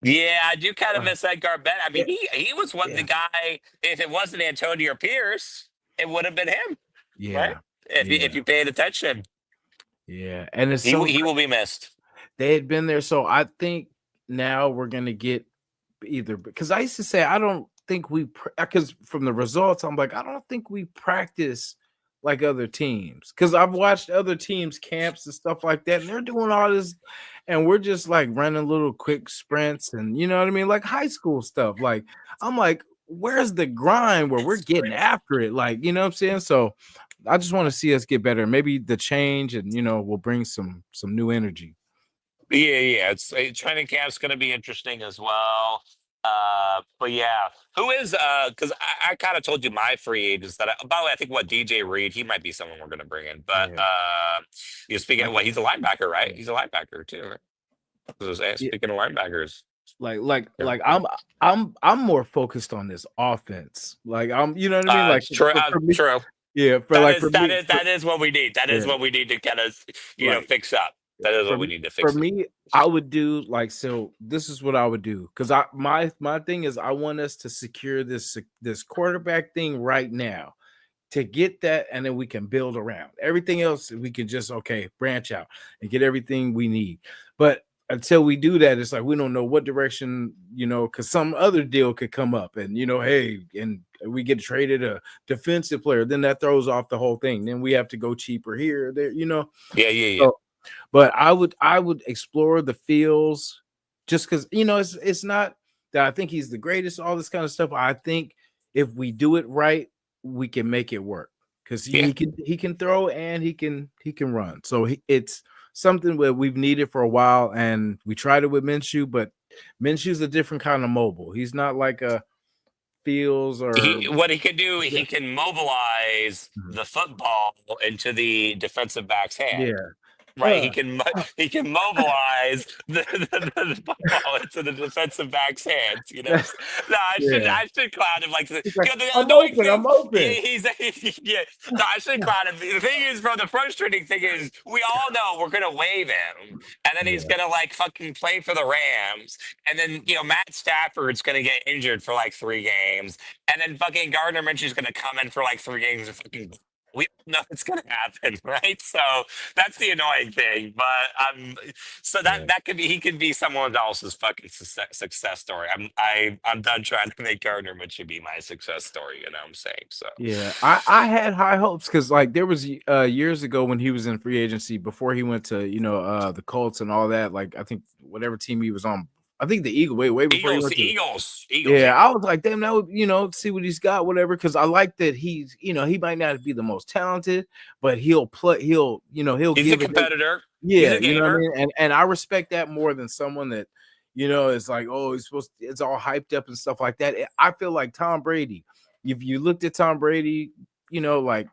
Yeah, I do kind of Uh, miss Edgar Bennett. I yeah, mean, he was what the yeah, guy. If it wasn't Antonio Pierce, it would have been him, right? yeah, If yeah, you paid attention, yeah. And it's so he will be missed. they had been there. So I think now we're gonna get either, because I used to say I don't think we, because from the results, I'm like, I don't think we practice like other teams. Because I've watched other teams camps and stuff like that, and they're doing all this, and we're just like running little quick sprints, and you know what I mean, like high school stuff. Like I'm like, where's the grind where we're getting after it? Like, you know what I'm saying? So I just want to see us get better. Maybe the change, and will bring some new energy. Yeah. It's training camp's going to be interesting as well. But yeah, who is because I kind of told you my free agents that by the way, I think what DJ Reed, he might be someone we're going to bring in. But Yeah, you speaking I of what, think he's a linebacker, right? yeah. He's a linebacker too, right? Yeah, Speaking of linebackers, like like yeah. like I'm more focused on this offense. Like I'm, you know what I mean? Like It's true. for me, True. yeah, for That like is for that me, is that is what we need. That is yeah, what we need to kind of like fix up. That is for what we me, need to for fix up. me, I would do like so. This is what I would do because my thing is I want us to secure this quarterback thing right now to get that, and then we can build around everything else. We can just branch out and get everything we need. But until we do that, it's like we don't know what direction, because some other deal could come up, and hey, and we get traded a defensive player, then that throws off the whole thing. Then we have to go cheaper here, there. Yeah. So, but I would explore the fields just because it's not that I think he's the greatest, all this kind of stuff. I think if we do it right, we can make it work because Yeah. he can throw and he can run. So it's something where we've needed for a while, and we tried it with Minshew, but Minshew's a different kind of mobile. He's not like a Fields or What he can do, yeah, he can mobilize mhm, the football into the defensive back's hand. yeah. Right, Uh, uh, he can mobilize the football into the defensive back's hands. No, yeah. I should clown him. Like He's like, the I'm annoying open. thing, I'm open. he's yeah. No, I should clown him. The thing is, bro, the frustrating thing is, we all know we're gonna waive him, and then he's Yeah, gonna like fucking play for the Rams, and then Matt Stafford's gonna get injured for like 3 games, and then fucking Gardner Minshew's gonna come in for like 3 games and fucking. We all know it's gonna happen, right? So that's the annoying thing. But so that yeah. that could be he could be someone else's fucking success story. I'm done trying to make Gardner Mitchell be my success story. You know what I'm saying? So Yeah, I had high hopes because like there was years ago when he was in free agency before he went to the Colts and all that. Like I think whatever team he was on, I think the Eagle way before he Eagles, went to. Eagles, Yeah, yeah. I was like, damn, that would see what he's got, whatever. Because I like that he's he might not be the most talented, but he'll play. He'll He's a give it. competitor. He's Yeah, a you know what I gamer. mean, and I respect that more than someone that is like, oh, he's supposed. It's all hyped up and stuff like that. I feel like Tom Brady. If you looked at Tom Brady, like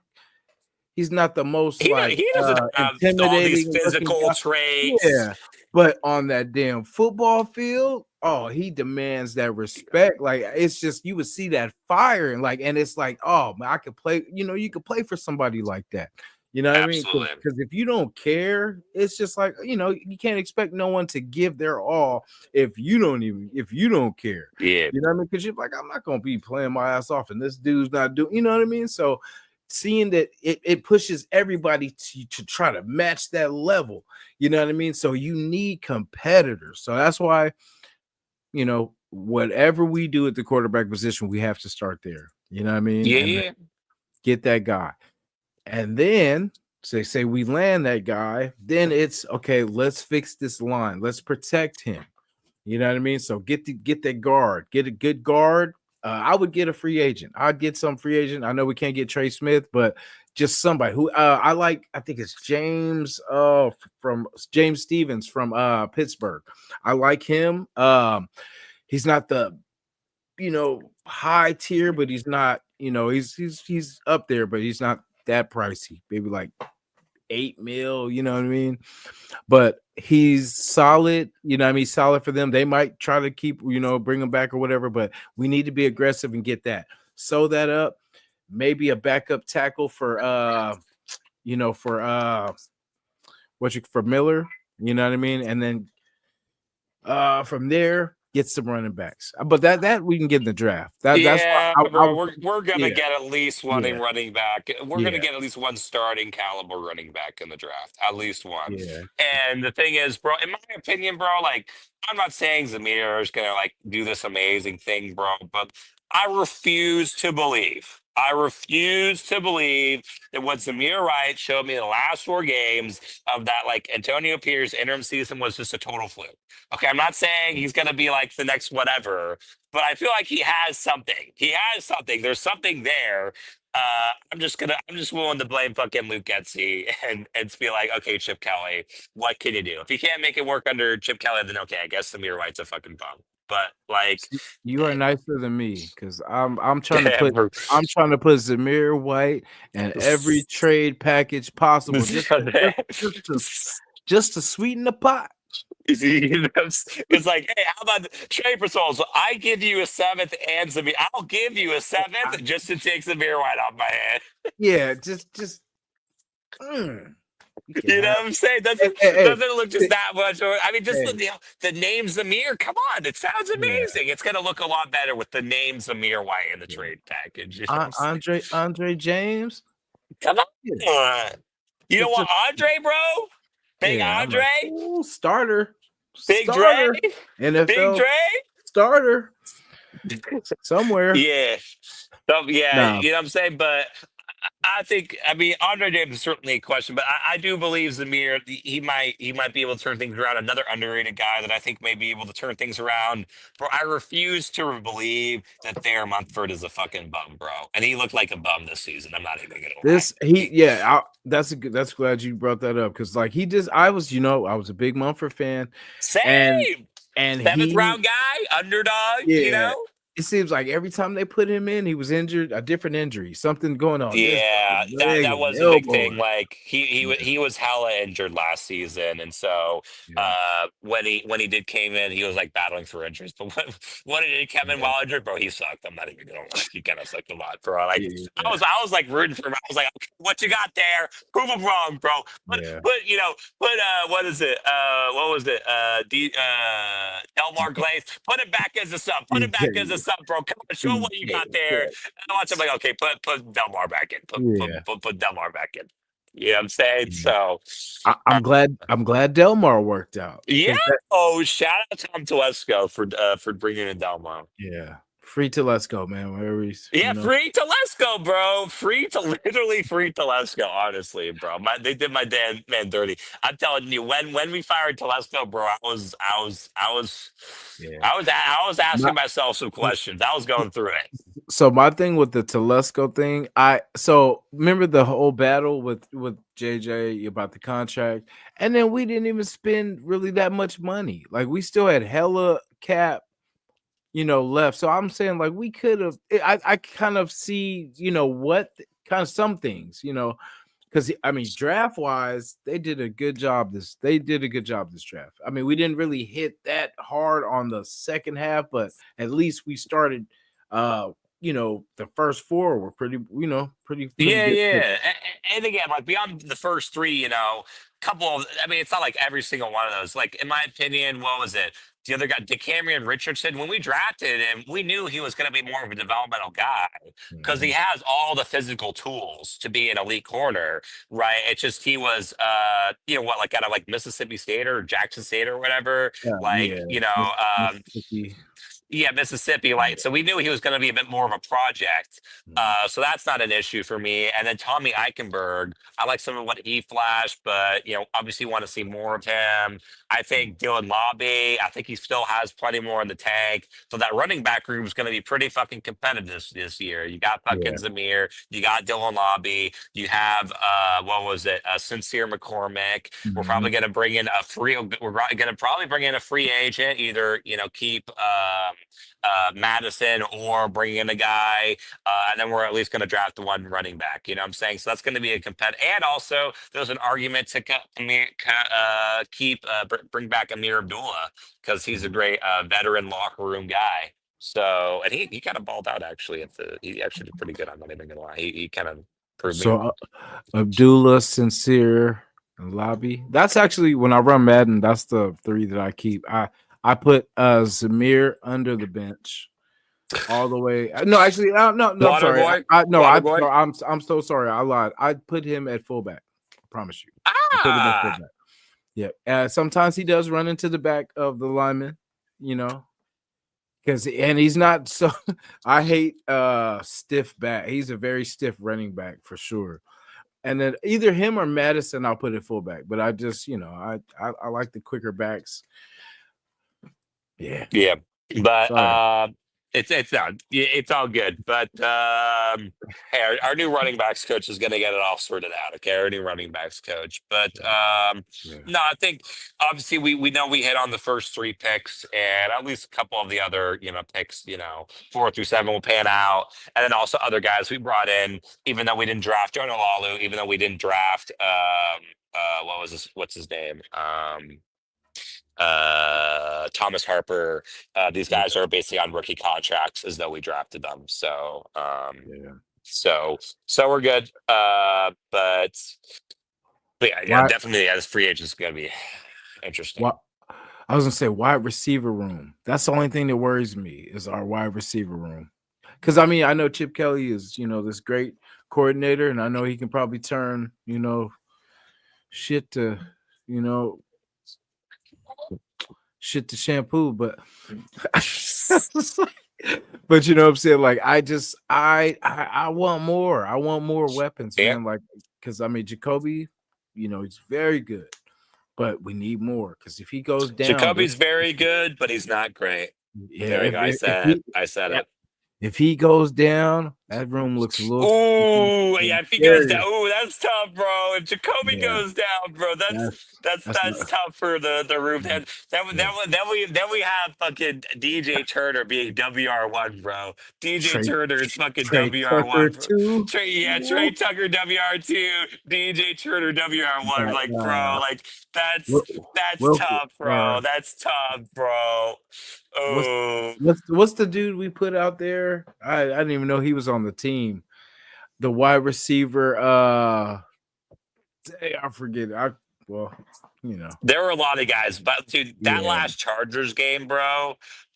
he's not the most like He doesn't have all these intimidating looking physical guy. traits. Yeah, but on that damn football field, oh, he demands that respect. Like it's just you would see that fire and it's like, oh man, I could play. You could play for somebody like that. You know what I mean? Absolutely. Because if you don't care, it's just like you can't expect no one to give their all if you don't care. Yeah. You know what I mean? Because you're like, I'm not gonna be playing my ass off, and this dude's not doing. You know what I mean? So seeing that it pushes everybody to try to match that level. You know what I mean? So you need competitors. So that's why, whatever we do at the quarterback position, we have to start there. You know what I mean? Yeah. And Yeah. get that guy. And then say we land that guy, then it's okay, let's fix this line. Let's protect him. You know what I mean? So get that guard, get a good guard. I would get a free agent. I'd get some free agent. I know we can't get Trey Smith, but just somebody who I like. I think it's James from James Stevens from Pittsburgh. I like him. He's not the high tier, but he's not, he's up there, but he's not that pricey. Maybe like 8 mil, you know what I mean? But he's solid, I mean, solid for them. They might try to keep, bring him back or whatever, but we need to be aggressive and get that. Sew that up. Maybe a backup tackle for for Miller, you know what I mean? And then from there, get some running backs. But that we can get in the draft. That's why Yeah, I bro, was we're gonna yeah, get at least one yeah, running back. We're gonna yeah, get at least one starting caliber running back in the draft, at least one. yeah. And the thing is, bro, in my opinion, bro, like I'm not saying Zamir is gonna like do this amazing thing, bro, but I refuse to believe. I refuse to believe that what Zamir Wright showed me in the last 4 games of that, like, Antonio Pierce interim season was just a total fluke. Okay, I'm not saying he's going to be like the next whatever, but I feel like he has something. He has something. There's something there. I'm just willing to blame fucking Luke Getzey and just be like, okay, Chip Kelly, what can you do? If you can't make it work under Chip Kelly, then okay, I guess Zamir Wright's a fucking bum. But like, You are nicer than me because I'm trying to put Zamir White in every trade package possible just to sweeten the pot. It's like, hey, how about trade proposal? I give you a 7th and Zamir. I'll give you a 7th just to take Zamir White off my head. Yeah, just. You know what I'm saying? Doesn't it look just that much? Or I mean, just the name Zamir. Come on, it sounds amazing. It's gonna look a lot better with the name Zamir White in the trade package. You know Andre James. Come on. You don't want Andre, bro? Big Andre? Like, starter. Big Dre? NFL Big Dre? Starter. Somewhere. Yeah. So, yeah, you know what I'm saying? But I think, I mean, Andre James is certainly a question, but I do believe Zamir, he might be able to turn things around. Another underrated guy that I think may be able to turn things around. Bro, I refuse to believe that Thayer Munford is a fucking bum, bro. And he looked like a bum this season. I'm not even gonna lie. That's glad you brought that up because like I was a big Munford fan. Same. And 7th round guy, underdog, you know? It seems like every time they put him in, he was injured, a different injury, something going on. Yeah, that was a big thing. Like he was hella injured last season, and so when he did came in, he was like battling for injuries. But when he did come in while injured, bro, he sucked. I'm not even gonna lie, he kind of sucked a lot, bro. Like I was like rooting for him. I was like, okay, what you got there? Prove him wrong, bro. What is it? What was it? Delmar Glaze. Put it back as a sub. Put it back as a sub, bro. Come on, show what you got there. And I watch him like, okay, put Delmar back in. Put Delmar back in. You know what I'm saying? So I'm glad Delmar worked out. Yeah. Shout out to Tom Telesco for bringing in Delmar. Yeah. Free Telesco, man. Wherever he's, free Telesco, bro. Literally free Telesco. Honestly, bro. They did my man dirty. I'm telling you, when we fired Telesco, bro, I was asking myself some questions. I was going through it. So my thing with the Telesco thing, remember the whole battle with JJ about the contract, and then we didn't even spend really that much money. Like we still had hella cap, left. So I'm saying like we could have. I kind of see, what kind of some things, because I mean draft wise, they did a good job this draft. I mean we didn't really hit that hard on the second half, but at least we started. The first 4 were pretty good. And again, like beyond the first 3, couple of, I mean, it's not like every single one of those. Like in my opinion, what was it? The other guy, DeCamerion Richardson, when we drafted him, we knew he was going to be more of a developmental guy because he has all the physical tools to be an elite corner, right? It's just he was, like out of like Mississippi State or Jackson State or whatever, Mississippi. Like, so we knew he was going to be a bit more of a project. So that's not an issue for me. And then Tommy Eichenberg, I like some of what he flashed, but obviously want to see more of him. I think Dylan Lobby, I think he still has plenty more in the tank. So that running back room is going to be pretty fucking competitive this year. You got fucking Zamir, you got Dylan Lobby, you have Sincere McCormick. We're probably going to bring in a free agent, either keep Madison or bring in a guy, and then we're at least going to draft the one running back. You know what I'm saying? So that's going to be a competitive. And also, there's an argument to bring back Amir Abdullah because he's a great veteran locker room guy. So, and he kind of balled out actually. He actually did pretty good. I'm not even gonna lie. He kind of proved me. So Abdullah, Sincere, and Lobby. That's actually when I run Madden. That's the 3 that I keep. I put Zamir under the bench all the way. No, actually, no. I'm sorry. I'm so sorry. I lied. I put him at fullback. I promise you. I put him at fullback. Yeah. Sometimes he does run into the back of the lineman, and he's not so I hate stiff back. He's a very stiff running back for sure. And then either him or Madison, I'll put it fullback. But I just, I like the quicker backs. Yeah. Yeah, but Sorry. it's not. It's all good. But hey, our new running backs coach is going to get it all sorted out. Okay, our new running backs coach. But Yeah. no, I think obviously we know we hit on the first three picks, and at least a couple of the other picks, 4 through 7 will pan out, and then also other guys we brought in, even though we didn't draft Jonah Lalu, even though we didn't draft what was this? What's his name? Thomas Harper. These Yeah. guys are basically on rookie contracts as though we drafted them. So Yeah. so we're good. But yeah, Why definitely as free agents is gonna be interesting. what I was gonna say wide receiver room. That's the only thing that worries me is our wide receiver room. Because I mean, I know Chip Kelly is, this great coordinator, and I know he can probably turn, shit to, you know, shit to shampoo, but but you know what I'm saying? Like I just I want more. I want more weapons, Yeah. man. Like because I mean Jacoby, he's very good, but we need more because if he goes down, Jacoby's very good, but he's not great. yeah, There you go. I said it. if he goes down, that room looks a little Oh yeah, if he goes down, scary. oh that's tough, bro. If Jacoby Yeah, goes down, bro, that's that's that's that's not, tough for the roof. Then yeah. then we have fucking DJ Turner being WR1, bro. DJ Trey Turner is fucking Trey Tucker WR1, bro. too. Trey Tucker WR2, DJ Turner WR1. But, Like, bro, like that's Wil- that's Wilson, tough, bro. That's tough, bro. what's Oh. what's the dude we put out there? I didn't even know he was on the team. The wide receiver, I forget. Well, There were a lot of guys, but dude, that yeah, last Chargers game, bro,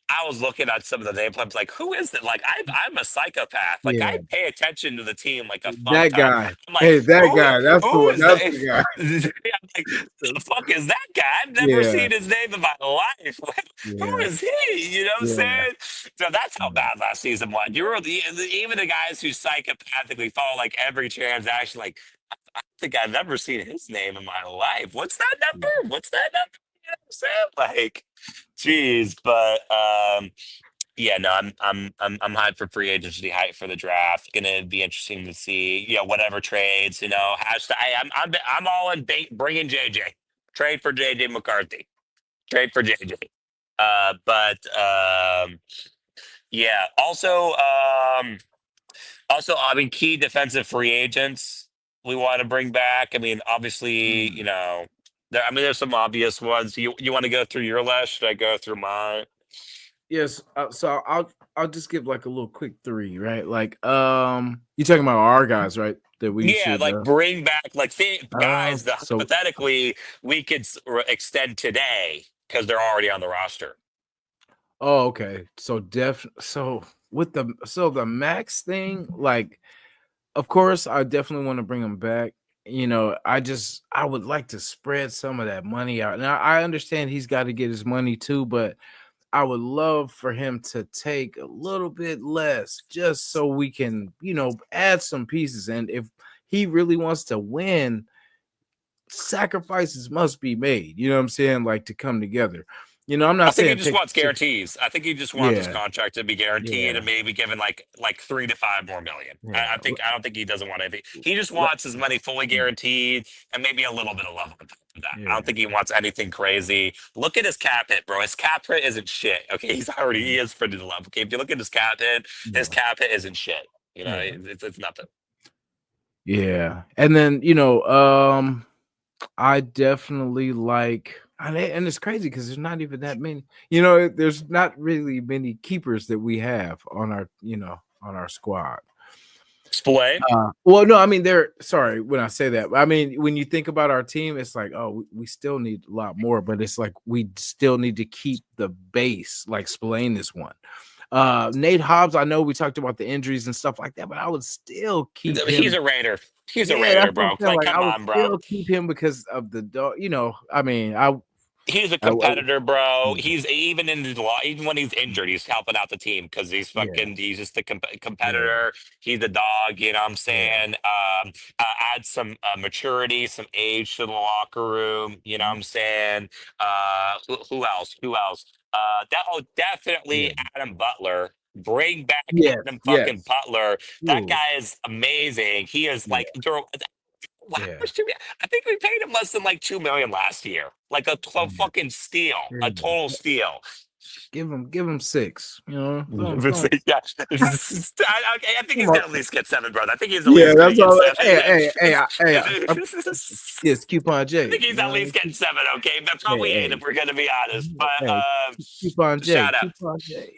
I was looking at some of the nameplates, like, who is it? Like, I'm a psychopath. Like, yeah, I pay attention to the team like a fuck that ton. guy. I'm like, Hey, that who guy. That's the who one. is That's that? the guy. Yeah, I'm like, who the fuck is that guy? I've never Yeah, seen his name in my life. Who yeah, is he? You know what I'm yeah, saying? So that's how bad last season was. You were even the guys who psychopathically follow like every transaction, like I think I've never seen his name in my life. What's that number? What's that number? You know what I'm saying? Like, geez, but yeah, no, I'm hyped for free agency, hyped for the draft. Gonna be interesting to see, whatever trades, hashtag. I'm all in bringing JJ. Trade for JJ McCarthy. Trade for JJ. But yeah. Also, I mean, key defensive free agents we want to bring back. I mean, obviously, mm. there's some obvious ones. You want to go through your list? Should I go through mine? Yes. So I'll just give like a little quick three, right? Like, you talking about our guys, right? That we Yeah, should. like bring back like guys that So hypothetically we could extend today because they're already on the roster. Oh, okay. So with the Max thing, like, of course, I definitely want to bring him back. I would like to spread some of that money out. Now I understand he's got to get his money too, but I would love for him to take a little bit less just so we can, add some pieces. And if he really wants to win, sacrifices must be made. You know what I'm saying? Like to come together. I'm I not think he saying just take wants guarantees. I think he just wants his yeah, contract to be guaranteed yeah, and maybe given like 3 to 5 more million. yeah. I don't think he doesn't want anything. He just wants his money fully guaranteed and maybe a little bit of love on top of that. I Yeah. don't think he wants anything crazy. Look at his cap hit, bro. His cap hit isn't shit. Okay, he is pretty low. Okay, if you look at his Yeah. cap hit isn't shit. Yeah. It's nothing. Yeah. And then, I definitely like and it's crazy because there's not even that many, there's not really many keepers that we have on our squad. Spillane? Well, no, I mean they're sorry when I say that. I mean, when you think about our team, it's like, oh, we still need a lot more, but it's like we still need to keep the base, like Spillane is one. Nate Hobbs, I know we talked about the injuries and stuff like that, but I would still keep He's him. a Raider. He's a Yeah, Raider, that's what I'm bro. saying. Like, Like, I come would on, bro. still keep him because of the dog. I mean, He's a I, I- competitor, bro. yeah, He's even in the law, even when he's injured, he's helping out the team because yeah, he's just a yeah, competitor. He's a dog, you know what I'm yeah. saying? Add some maturity, some age to the locker room, you know what I'm saying? Who else? Who else? Definitely Yeah. Adam Butler. Bring back Yes, Adam fucking yes. Butler. That Ooh, guy is amazing. He is yeah, like, how yeah. much did we? I think we paid him less than like 2 million last year. Like a Yeah. fucking steal, a total Yeah. steal. Give him six. You know, don't. Yeah, I think Come he's on. gonna at least get seven, brother. I think he's at Yeah, least gonna that's get all. seven. Hey, Yeah, hey, hey, hey. Yes, coupon I J. think he's You at know, least getting seven. Okay, but hey, probably eight if hey, we're gonna be honest. But hey, coupon J, shout out. coupon J.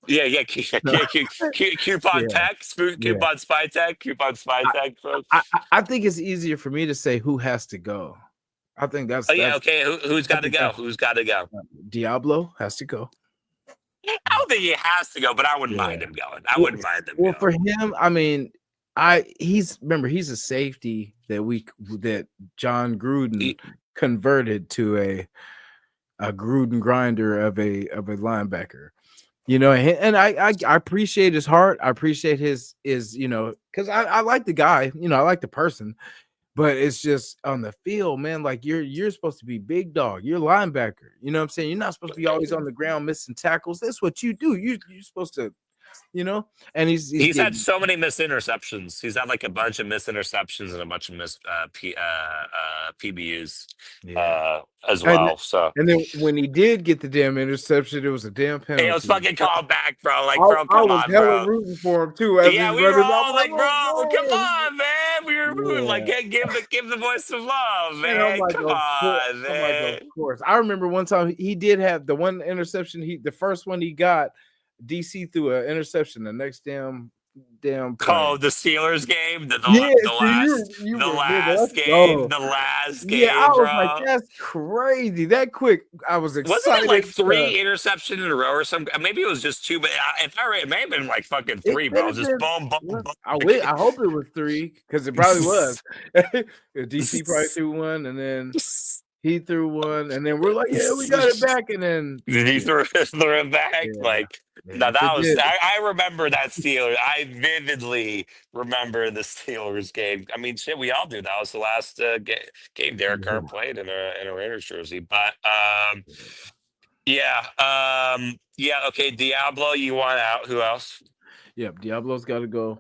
Yeah, yeah, No, coupon yeah, tech, yeah. coupon spy tech, coupon spy I, tech, bro. I think it's easier for me to say who has to go. I think Oh yeah, that's. okay. Who's I got to think go? that's Who's got to go? Diablo has to go. I don't think he has to go, but I wouldn't mind Yeah. him going. I Well, wouldn't mind him well, for going. him, I mean, he's a safety that John Gruden He- converted to a Gruden grinder of a linebacker. You know, and I appreciate his heart. I appreciate his because I like the guy. You know, I like the person. But it's just on the field, man. Like you're supposed to be big dog. You're a linebacker. You know what I'm saying? You're not supposed to be always on the ground missing tackles. That's what you do. You're supposed to, you know. And he's He's had getting so many missed interceptions. He's had like a bunch of missed interceptions and a bunch of missed PBUs yeah. as And well. So and then when he did get the damn interception, it was a damn hey, it was penalty. fucking called back, bro. Like, I, bro, I come was on, hella bro. rooting for him too as Yeah, he's we were running. I'm all like, like, bro, come oh on, man. We were rooting. Like, man, yeah. give the voice some love, And I'm man. like, Come of course. on, I'm like, of man. course. I remember one time he did have the one interception. The first one he got, DC threw an interception the next damn Oh, play. the Steelers game, Yeah, so you the remember? last Let's game, go. the last Yeah, I game, was like, bro. that's crazy. That quick. I was Wasn't it like excited. three interception in a row or something? Maybe it was just two, but if I it may have been like fucking It three, could bro. have Just been. boom, boom, Well, boom. I hope it was three because it probably was. DC probably threw one, and then he threw one, and then we're like, yeah, we got it back, and then Did he yeah, throw it back? yeah, Like, yeah. no, If it that was did, I remember that Steelers. I vividly remember the Steelers game. I mean, shit, we all do. That was the last game Derek Carr yeah, played in a Raiders jersey. But yeah, yeah. Okay, Diablo, you want out? Who else? yep. Diablo's got to go.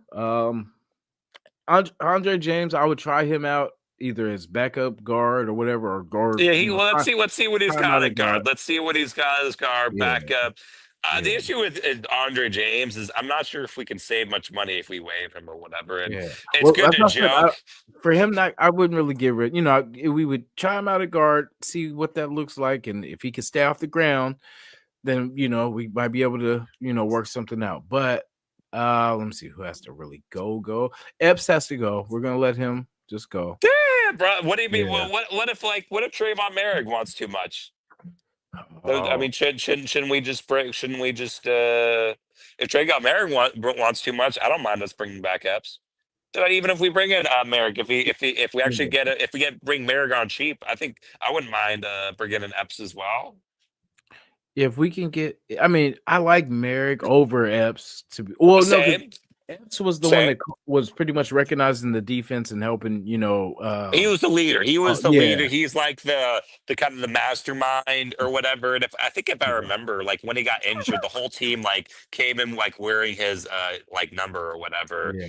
Andre James, I would try him out either as backup guard or whatever, or guard. Yeah, You know, let's see what he's try him out got at at guard. guard. Let's see what he's got as guard Yeah, backup. The yeah, issue with Andre James is I'm not sure if we can save much money if we waive him or whatever. And yeah. it's Well, good that's to what I said. joke. For him, I wouldn't really get rid. You know, we would try him out at guard, see what that looks like, and if he can stay off the ground, then we might be able to work something out. But let me see who has to really go. Epps has to go. We're gonna let him just go. Yeah, bro. What do you mean? Yeah. What if Trayvon Merrick wants too much? I Oh, mean, shouldn't we just break? Shouldn't we just if Trayvon Merrick wants too much, I don't mind us bringing back Epps. Even if we bring in Merrick, if we actually yeah. bring Merrick on cheap, I think I wouldn't mind bringing in Epps as well. If we can get, I mean, I like Merrick over Epps to be. Well, no, because Same, Epps was the one same. that was pretty much recognizing the defense and helping. He was the leader. He was the Yeah, leader. He's like the kind of the mastermind or whatever. And if I yeah, remember, like when he got injured, the whole team like came in like wearing his like number or whatever. yeah,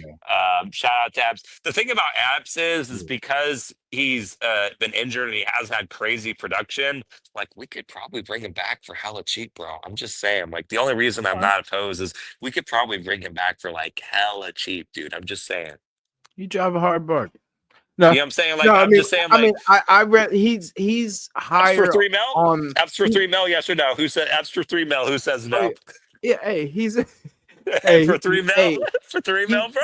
Shout out to Abs. The thing about Abs is yeah. because he's been injured and he has had crazy production. Like we could probably bring him back for hella cheap, bro. I'm just saying. Like the only reason I'm Fine. not opposed is we could probably bring him back for like hella cheap, dude. I'm just saying. You drive a hard bargain. No, You know what I'm saying? no. Like I'm just saying, I mean, like I read he's Apps for higher 3 mil? on. Apps for 3 mil, yes or no? Who said apps for 3 mil? Who says Oh no? yeah, hey, he's hey, For 3 mil? hey, For 3 mil, he bro?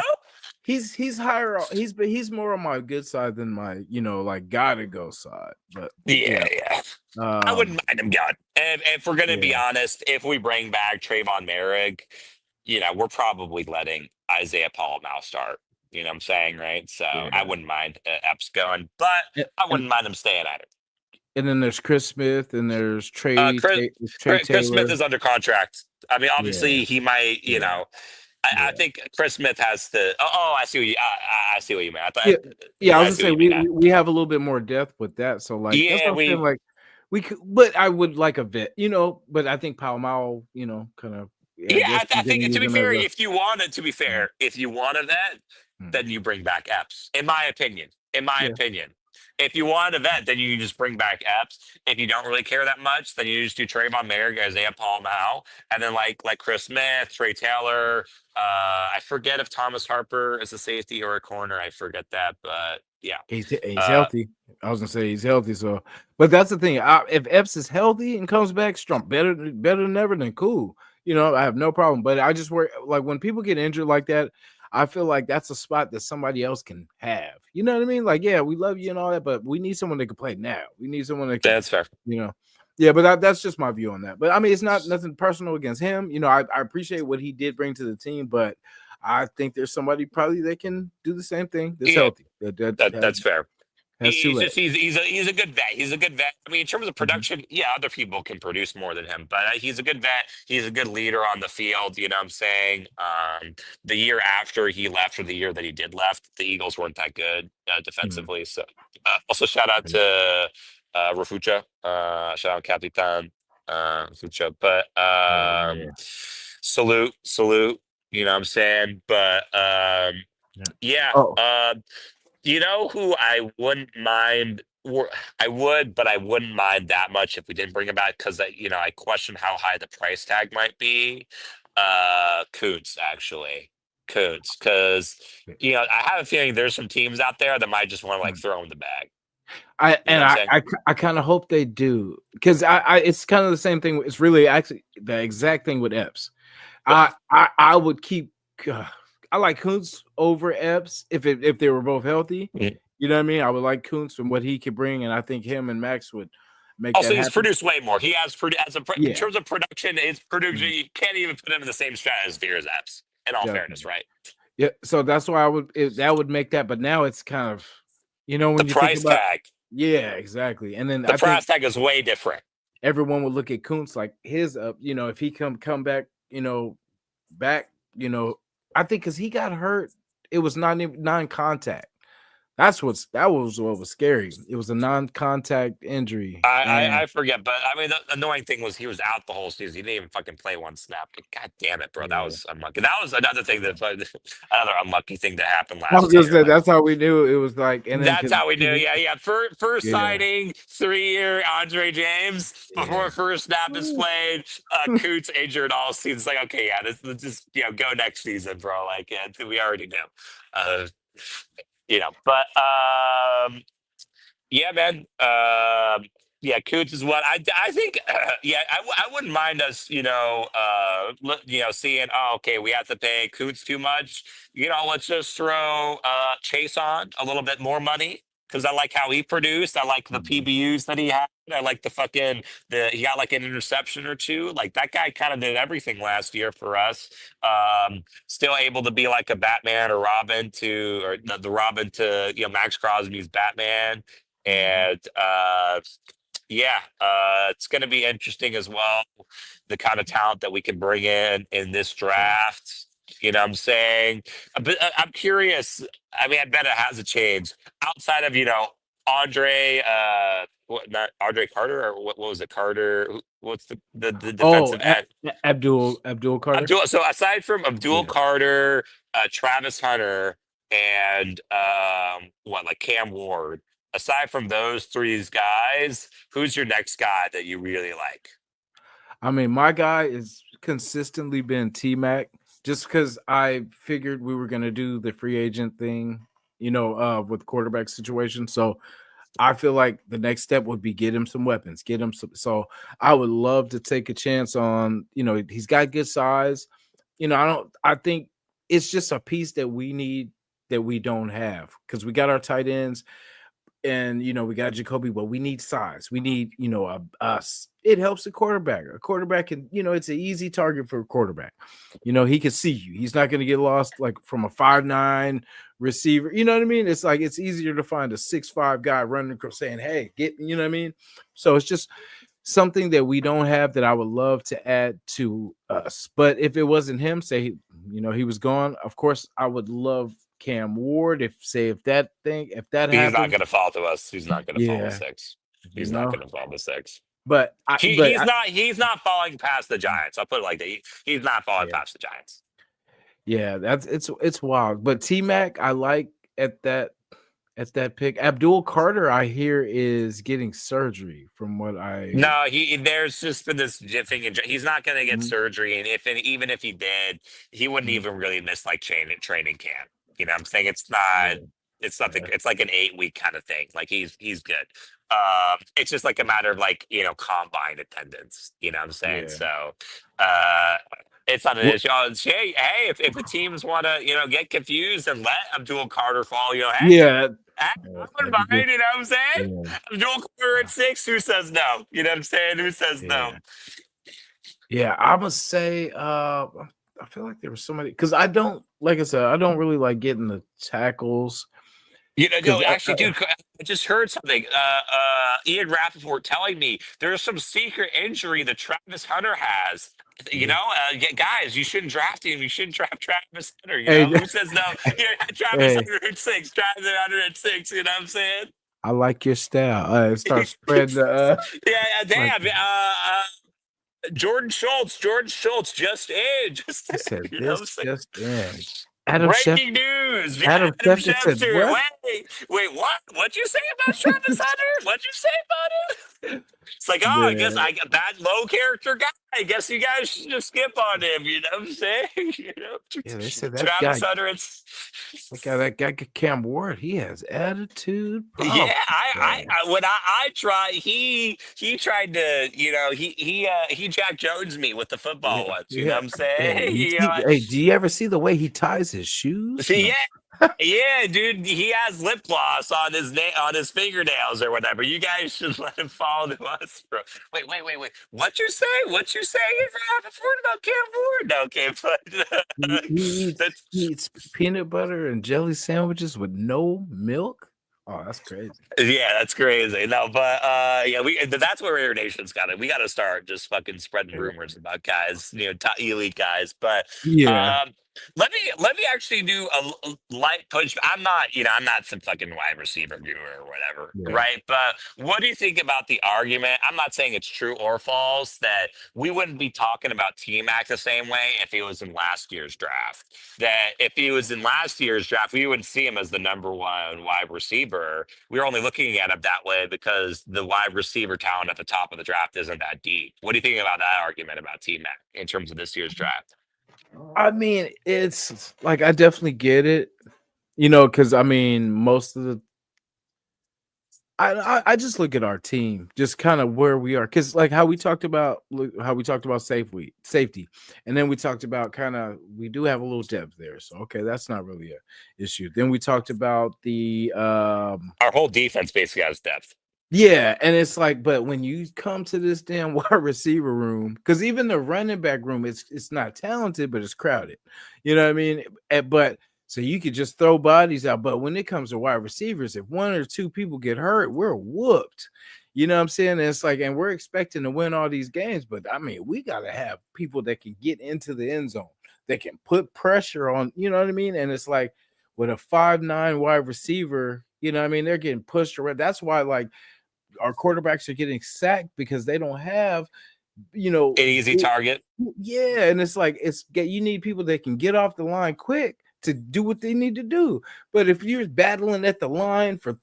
he's higher. He's more on my good side than my like gotta go side. But Yeah, yeah, yeah. I um, wouldn't mind him going. And if we're gonna be yeah, honest, if we bring back Trayvon Merrick, we're probably letting Isaiah Paul now start. You know what I'm saying, right? So I yeah. wouldn't mind Epps going, but And, I and wouldn't mind him staying at it. And then there's Chris Smith, and there's Uh, Trey Chris, Trey Chris Smith Taylor. is under contract. I mean, Yeah, obviously he might, yeah, I yeah. think Chris Smith has to. I see what I see what you meant. I thought, Yeah, yeah, I was I gonna see what say you mean. we have a little bit more depth with that, so, like, that's Yeah, what I'm saying, we like, we could but I would like a vet, but I think Palomar, kind of I Yeah, guess I we're think gonna to use be him as fair, a if you wanted to be mm, fair, if you wanted that, mm, then you bring back Epps. In my opinion, in my yeah, opinion, if you want a vet, then you just bring back Epps. If you don't really care that much, then you just do Trayvon Merrick, Isaiah Paul Mao, and then like Chris Smith, Trey Taylor. I forget if Thomas Harper is a safety or a corner. I forget that, but yeah. he's Uh, healthy. I was gonna say he's healthy, so but that's the thing, if Epps is healthy and comes back strong, better than ever, then cool, I have no problem, but I just worry like, when people get injured like that, I feel like that's a spot that somebody else can have, you know what I mean? Like, yeah, we love you and all that, but we need someone that can play now. We need someone that can, that's fair. you know yeah, but that's just my view on that, but, I mean, it's not nothing personal against him, I appreciate what he did bring to the team, but I think there's somebody probably that can do the same thing that's Yeah, healthy, that that's fair. has 2 He's legs. just he's a good vet. He's a good vet. I mean, in terms of Mhm, production, yeah, other people can produce more than him, but he's a good vet. He's a good leader on the field. You know what I'm saying? The year after he left, or the year that he did left, the Eagles weren't that good mhm, defensively. So, also shout out right. to Rafucha. Shout out Capitan Rafucha. But Yeah, yeah, salute. You know what I'm saying? But yeah. yeah. Oh, You know who I wouldn't mind? I would, but I wouldn't mind that much if we didn't bring him back, because I question how high the price tag might be. Koontz, actually, Koontz, because yeah, I have a feeling there's some teams out there that might just want to like mm. throw him the bag. I You know and what I'm I saying? I I kinda hope they do, 'cause it's kinda the same thing. It's really actually the exact thing with Epps. But I would keep I like Kuntz over Epps if they were both healthy. mm, You know what I mean? I would like Kuntz and what he could bring, and I think him and Max would make that also, he's happen. produced way more. He has in Yeah, terms of production, his production, mhm, you can't even put him in the same stratosphere as Epps. In all fairness, definitely. right? Yeah, so that's why that would make that, but now it's kind of, The when you think price about tag, yeah, exactly, and then the I think price tag is way different. everyone would look at Kuntz like his up, if he come back, back, you know, I think because he got hurt, it was non-contact. That was what was scary. It was a non-contact injury, I and forget, but I mean, the annoying thing was he was out the whole season. He didn't even fucking play one snap. God damn it, bro. That yeah, was unlucky. That was another thing yeah. another unlucky thing that happened I was last gonna year. say Like, that's how we knew it was like, and then that's because how we knew. Yeah, yeah. First yeah, signing, 3 year Andre James yeah. before first snap is Woo. played. Coots injured all season. It's like, okay, yeah, this just go next season, bro. Like, yeah, we already knew. Uh, but yeah, man. Yeah, Coots is what I think. Yeah, I wouldn't mind us, seeing. Oh, okay, we have to pay Coots too much. Let's just throw Chase on a little bit more money, because I like how he produced. I like the Mhm, PBUs that he had. I like he got like an interception or two. Like, that guy kind of did everything last year for us. Still able to be like a Batman or Robin or the Robin to Max Crosby's Batman. mhm. And yeah, it's going to be interesting as well, the kind of talent that we can bring in this Yeah. draft. You know what I'm saying? But I'm curious. I mean, I bet it has a change outside of Andre. Not Andre Carter, or what was it? Carter. What's the Oh, defensive end? Abdul Carter? Abdul. So aside from Abdul Yeah. Carter, Travis Hunter, and like Cam Ward, aside from those three guys, who's your next guy that you really like? I mean, my guy is consistently been T-Mac just because I figured we were gonna do the free agent thing, with quarterback situation. So I feel like the next step would be get him some weapons, get him some. So I would love to take a chance on, he's got good size. I think it's just a piece that we need that we don't have because we got our tight ends. and we got Jacoby, but we need size. We need us. It helps the quarterback. A quarterback can it's an easy target for a quarterback. He can see you. He's not going to get lost like from a 5'9" receiver. You know what I mean? It's like it's easier to find a 6'5" guy running across saying, "Hey, get." You know what I mean? So it's just something that we don't have that I would love to add to us. But if it wasn't him, say he was gone, of course I would love Cam Ward. If that He's not happened, going to fall to us. He's not going to fall to yeah, six. you He's not know. going to fall to six. But He's not falling past the Giants. I'll put it like that. He's not falling yeah, past the Giants. yeah, it's wild. But T-Mac, I like at that pick. Abdul Carter, I hear, is getting surgery from what I No, there's just been this thing. He's not going to get Mhm. surgery, and even if he did, he wouldn't Mhm. even really miss like training camp. You know what I'm saying? Yeah, It's nothing. yeah, It's like an 8 week kind of thing. Like he's good. It's just like a matter of like combine attendance. You know what I'm saying? yeah. So, uh, it's not an What issue. Hey, if the teams want to get confused and let Abdul Carter fall, hey, yeah, I'm that'd be good. invited. You know what I'm saying? Yeah. Abdul Carter at 6. Who says no? You know what I'm saying? Who says no? Yeah. Yeah, I must say, I feel like there was somebody because I don't, like I said, I don't really like getting the tackles No, because actually, dude, I just heard something. Ian Rappaport telling me there's some secret injury that Travis Hunter has. Guys, you shouldn't draft him. You shouldn't draft Travis Hunter. hey, Who says no? Travis hey, Hunter at 6. Travis Hunter at 6. You know what I'm saying? I like your style. Start spreading the Yeah, like damn. Jordan Schultz. Jordan Schultz just in. Just he said, you know what I'm this saying? just in. Breaking news! Adam Adam Schefter said Schefter. what? Wait, what? What'd you say about Travis Hunter? What'd you say about him? It's like, oh, I guess Man, I got that low character guy. I guess you guys should just skip on him. You know what I'm saying? yeah, they said Travis Hunter. It's that guy Cam Ward, he has attitude yeah. problems, man. When I tried, he tried to, he Jack Jones me with the football Yeah, once. You know yeah. what I'm Hey, saying? hey, do you ever see the way he ties his shoes? See, No. yeah. Yeah, dude, he has lip gloss on his on his fingernails or whatever. You guys should let him follow to us, bro. Wait. What you say? What you say about Cam Ford? No, okay, He, but he eats that's he eats peanut butter and jelly sandwiches with no milk. Oh, that's crazy. yeah, that's crazy. No, but yeah, that's where Raider Nation's got it. We got to start just fucking spreading Yeah. rumors about guys, top elite guys. But Yeah. um, let me actually do a light push. I'm not some fucking wide receiver guru or whatever, Yeah. right? But what do you think about the argument? I'm not saying it's true or false that we wouldn't be talking about T Mac the same way if he was in last year's draft. That if he was in last year's draft, we wouldn't see him as the number one wide receiver. We're only looking at him that way because the wide receiver talent at the top of the draft isn't that deep. What do you think about that argument about T Mac in terms of this year's draft? I mean, it's like I definitely get it, because I mean, most of the I just look at our team, just kind of where we are, because like how we talked about safety, and then we talked about kind of we do have a little depth there, so okay, that's not really a issue. Then we talked about the Our whole defense basically has depth. yeah, and it's like, but when you come to this damn wide receiver room, because even the running back room, it's not talented, but it's crowded. You know what I mean? But so you could just throw bodies out. But when it comes to wide receivers, if one or two people get hurt, we're whooped. You know what I'm saying? And it's like, and we're expecting to win all these games, but I mean, we gotta have people that can get into the end zone, that can put pressure on, you know what I mean? And it's like with a 5'9" wide receiver, you know what I mean? They're getting pushed around. That's why, like, our quarterbacks are getting sacked because they don't have, you know, An easy target. yeah, and it's like you need people that can get off the line quick to do what they need to do. But if you're battling at the line for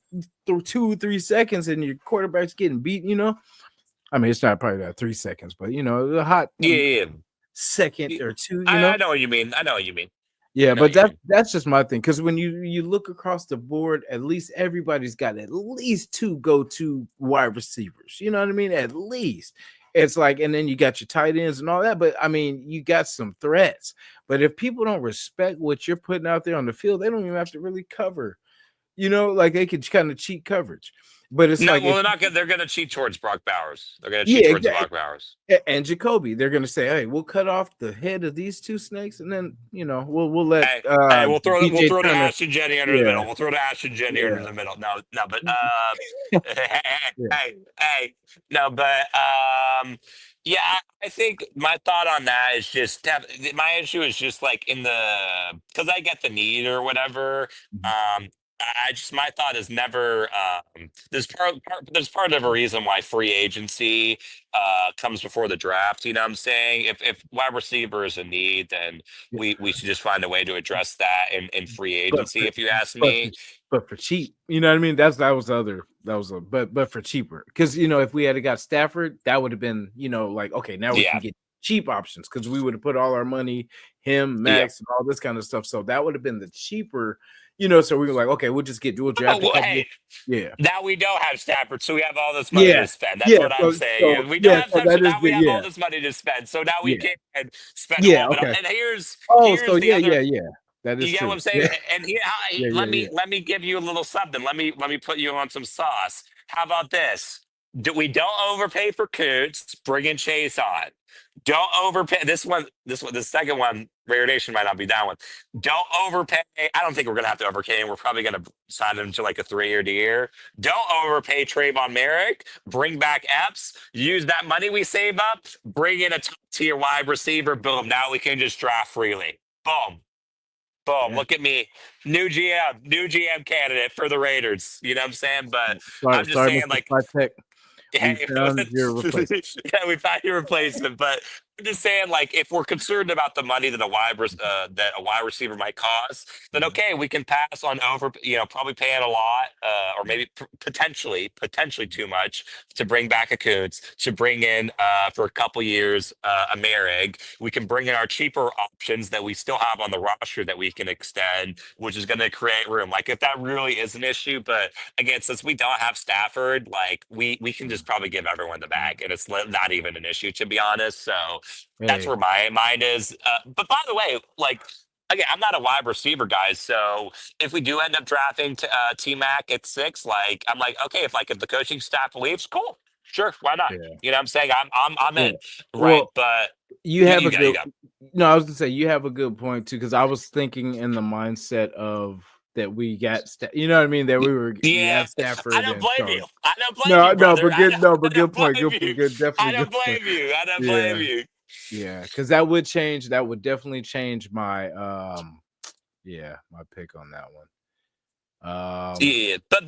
2-3 seconds and your quarterback's getting beat, I mean, it's not probably that 3 seconds, but a hot Yeah. second or two, I know what you mean. I know what you mean. Yeah, I know but what you mean. that's just my thing. Because when you look across the board, at least everybody's got at least two go-to wide receivers. You know what I mean? At least. It's like, and then you got your tight ends and all that. But I mean, you got some threats. But if people don't respect what you're putting out there on the field, they don't even have to really cover like they could kind of cheat coverage. But it's No, like well, if they're gonna cheat towards Brock Bowers. They're gonna cheat yeah, towards exactly. Brock Bowers. And Jacoby, they're gonna say, "Hey, we'll cut off the head of these two snakes, and then we'll let Hey, we'll DJ throw the Turner." Ashton Jenny under the Yeah, middle. We'll throw the Ashton Jenny under yeah, the middle. No, no, but hey, yeah, no, but yeah, I think my thought on that is just my issue is just like in the because I get the need or whatever. mhm, I just my thought is never there's part of a reason why free agency comes before the draft. You know what I'm saying? If wide receiver is a need, then yeah. we should just find a way to address that in free But agency. for, If you ask but for, me, but for cheap, you know what I mean? That was the other. That was a but for cheaper, because if we had got Stafford, that would have been like, okay, now we can yeah, get cheap options because we would have put all our money, him, yeah. Max, and all this kind of stuff. So that would have been the cheaper. So we were like, okay, we'll Oh draft a well, couple. hey, Yeah, now we don't have Stafford, so we have all this money yeah, to spend. That's yeah. what I'm So saying. We don't yeah, have so Stafford, so that is now we the have all yeah, this money to spend. So now we yeah, can spend a yeah. little bit. Okay. And Oh, so here's the yeah, other. yeah, yeah. That You is get what true. I'm saying? Yeah, And here, yeah, yeah, yeah. let me give you a little something. Let me put you on some sauce. How about this? We don't overpay for Coots. Bring in Chase on. Don't overpay. The second one, Raider Nation might not be down with. Don't overpay. I don't think we're gonna have to overpay him. We're probably gonna sign him to like a 3 year deal. Don't overpay Trayvon Merrick. Bring back Epps. Use that money we save up. Bring in a top tier wide receiver. Boom. Now we can just draft freely. Boom. Boom, Yeah. look at me. New GM candidate for the Raiders. You know what I'm saying? But Sorry, I'm just sorry, saying, Mr. like, Tech. We hey, found your replacement. yeah, we found your replacement. But I'm just saying, like, if we're concerned about the money that that a wide receiver might cost, then Mhm. okay, we can pass on probably paying a lot, or Yeah. maybe potentially too much to bring back a Koontz, to bring in for a couple years a Merrig. We can bring in our cheaper options that we still have on the roster that we can extend, which is going to create room. Like if that really is an issue, but again, since we don't have Stafford, like we can just probably give everyone the bag, and it's not even an issue to be honest. So that's Hey, where my mind is. But by the way, like again, I'm not a wide receiver guy, so if we do end up drafting T Mac at 6, like I'm like okay, if the coaching staff believes, cool, sure, why not? yeah, You know what I'm saying? I'm yeah. in, right? Well, But you have a you good. go. No, I was gonna say you have a good point too, because I was thinking in the mindset of that we got. You know what I mean? That we Yeah, have I Stafford don't and blame Charles. you. I don't blame No, you, no, brother. but good. No, I but don't good point. blame Good, you. good. I Definitely don't good point. blame you. I don't blame Yeah, you. yeah. Because that would change. That would definitely change my yeah, my pick on that one. Yeah, but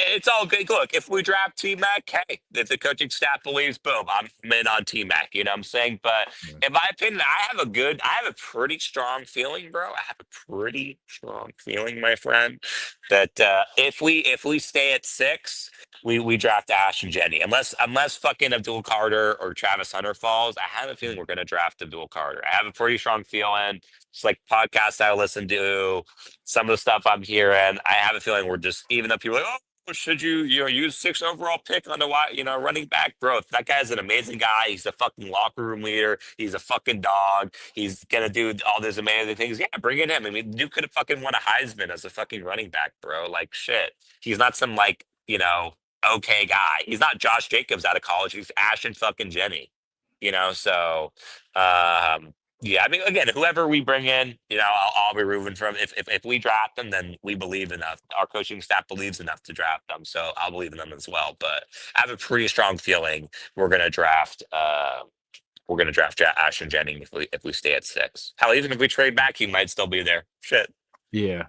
it's all good. Look, if we draft T Mac, hey, if the coaching staff believes, boom, I'm in on T Mac. You know what I'm saying? But Yeah, in my opinion, I have a pretty strong feeling, bro. I have a pretty strong feeling, my friend, that if we stay at 6, we draft Ash and Jenny. Unless fucking Abdul Carter or Travis Hunter falls, I have a feeling we're gonna draft Abdul Carter. I have a pretty strong feeling. It's like podcasts I listen to, some of the stuff I'm hearing, I have a feeling we're just even though people are like, oh, should you use 6 overall pick on the running back, bro? That guy's an amazing guy. He's a fucking locker room leader. He's a fucking dog. He's gonna do all these amazing things. Yeah, bring in him. I mean, you could have fucking won a Heisman as a fucking running back, bro. Like shit. He's not some like okay guy. He's not Josh Jacobs out of college. He's Ashton fucking Jenny. So yeah, I mean, again, whoever we bring in, I'll be rooting for him. If we draft them, then we believe enough. Our coaching staff believes enough to draft them, so I'll believe in them as well. But I have a pretty strong feeling we're gonna draft. Ashton Jennings if we stay at 6. Hell, even if we trade back, he might still be there. Shit. yeah.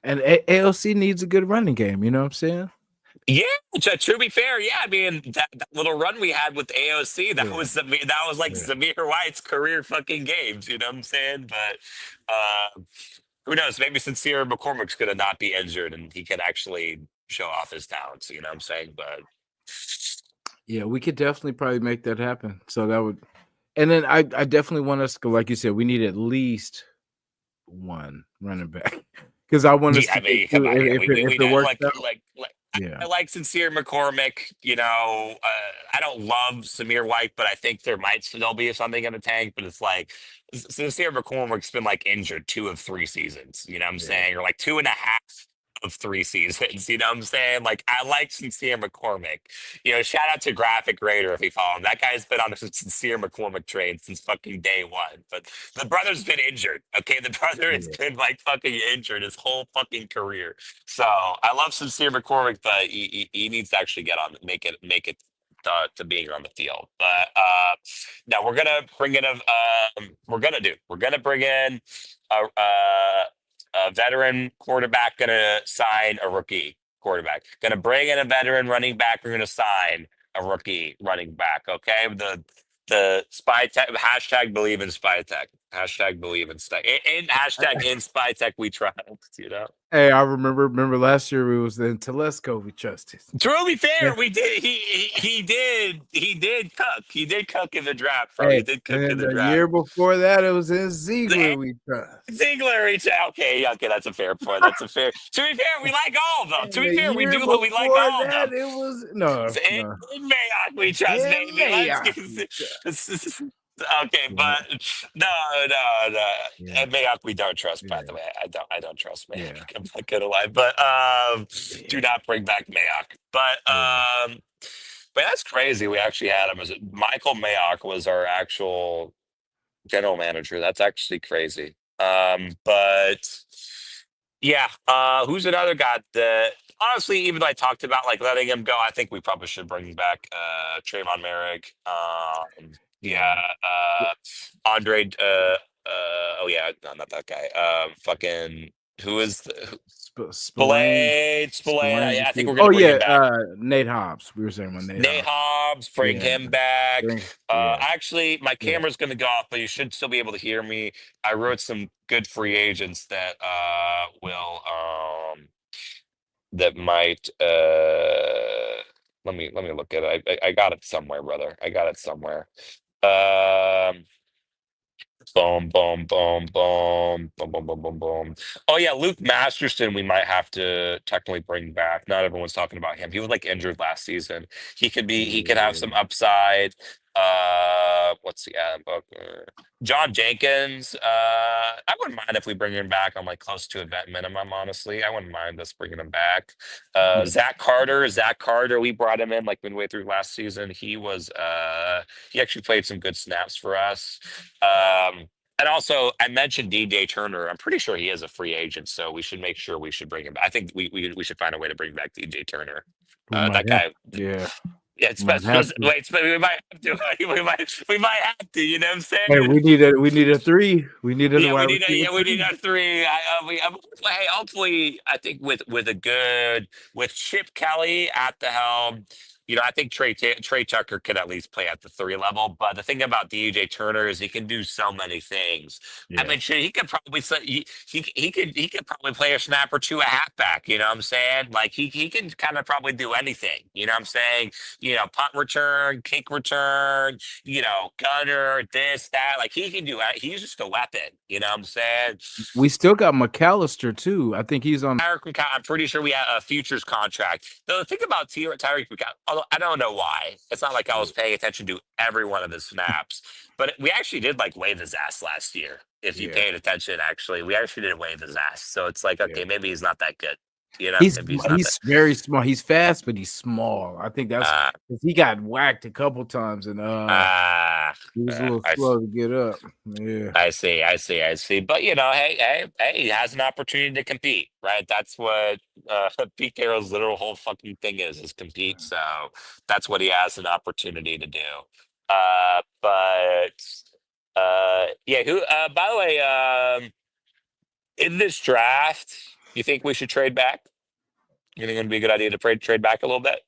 And ALC needs a good running game. You know what I'm saying? Yeah, to be fair, yeah. I mean, that little run we had with AOC, Yeah, that was like yeah. Zamir White's career fucking games. You know what I'm saying? But who knows? Maybe Sincere McCormick's gonna not be injured and he can actually show off his talents. You know what I'm saying? But Yeah, we could definitely probably make that happen. So that would, and then I definitely want us to, like you said, we need at least one running back because I want us yeah, to I get mean, come two on, yeah, if we it know, works out. I Yeah, like Sincere McCormick. I don't love Samir White, but I think there might still be something in the tank. But it's like Sincere McCormick's been like injured 2 of 3 seasons. You know what I'm yeah, saying, or like 2.5 of 3 seasons. You know what I'm saying? Like, I like Sincere McCormick. Shout out to Graphic Raider if you follow him. That guy's been on a Sincere McCormick train since fucking day one. But the brother's been injured. Okay, the brother has Yeah. been like fucking injured his whole fucking career. So I love Sincere McCormick, but he needs to actually get on, make it to being on the field. But no, we're gonna bring in a veteran quarterback, gonna sign a rookie quarterback. Gonna bring in a veteran running back. We're gonna sign a rookie running back. Okay, the spy tech hashtag believe in spy tech. Hashtag believe in spy. In hashtag in spy tech we trust. You know. Hey, I remember last year we was in Telesco we trusted. To be fair, Yeah. we did. He did cook. He did cook in the draft, bro. He Hey, did and cook in then the the draft. year before that, it was in The- Ziegler we trust. Ziegler reached out. Okay, that's a fair point. That's a fair. To be fair, we like all of them. To And be the fair, we year do. We like before all of that, them. it was no. In Mayock, we trust, In baby. Let's Mayock get we trust. okay, Yeah, but no. yeah, At Mayock, we don't trust. By the yeah, way, I don't trust yeah, Mayock. I'm not gonna lie, but do yeah, not bring back Mayock. yeah. But that's crazy. We actually had him as Michael Mayock was our actual general manager. That's actually crazy. But yeah, who's another guy that honestly, even though I talked about like letting him go, I think we probably should bring back Trayvon Merrick. Yeah, Yeah. Andre. Oh yeah, no, not that guy. Fucking who is Spillane, Spillane. Spillane. I think we're gonna Oh bring yeah, him back. Nate Hobbs. We were saying about Nate Nate Hobbs. Hobbs, bring Yeah, him back. yeah, Actually, my yeah. camera's going to go off, but you should still be able to hear me. I wrote some good free agents that will that might let me look at it. I got it somewhere, brother. I got it somewhere. Um Boom, boom, boom, boom, boom, boom, boom, boom, boom. Oh yeah, Luke Masterson. We might have to technically bring back. Not everyone's talking about him. He was like injured last season. He could be. He could have Yeah. some upside. What's the book? John Jenkins. I wouldn't mind if we bring him back on like close to a vet minimum. Honestly, I wouldn't mind us bringing him back. Yeah. Zach Carter. Zach Carter. We brought him in like midway through last season. He was. He actually played some good snaps for us. And also, I mentioned DJ Turner. I'm pretty sure he is a free agent, so we should make sure we should bring him back. I think we should find a way to bring back DJ Turner. We might That have. guy. Yeah, Yeah, it's might have to. wait. We might have to. We might have to. You know what I'm Hey, saying? we need a three. We need a Yeah, wide receiver we need three. a three. Hey, hopefully, I think with Chip Kelly at the helm, I think Trey Tucker could at least play at the 3 level. But the thing about DJ Turner is he can do so many things. I Yeah. mean, shit, he could probably he could probably play a snap or two a halfback. You know what I'm saying? Like he can kind of probably do anything. You know what I'm saying? Punt return, kick return, gunner, this, that. Like he can do it. He's just a weapon. You know what I'm saying? We still got McAllister too. I think he's on. I'm pretty sure we have a futures contract. The thing about Tyreek McCall, although I don't know why, it's not like I was paying attention to every one of his snaps, but we actually did like wave his ass last year. If you Yeah, paid attention, actually, we actually did wave his ass. So it's like, yeah. okay, maybe he's not that good. He's Maybe he's not that. he's very small. He's fast, but he's small. I think that's Uh, 'cause he got whacked a couple times, and he was a little I slow to get up. Yeah, I see. But hey, he has an opportunity to compete, right? That's what Pete Carroll's literal whole fucking thing is compete. So that's what he has an opportunity to do. But yeah, who by the way, in this draft, you think we should trade back? You think it'd be a good idea to trade back a little bit?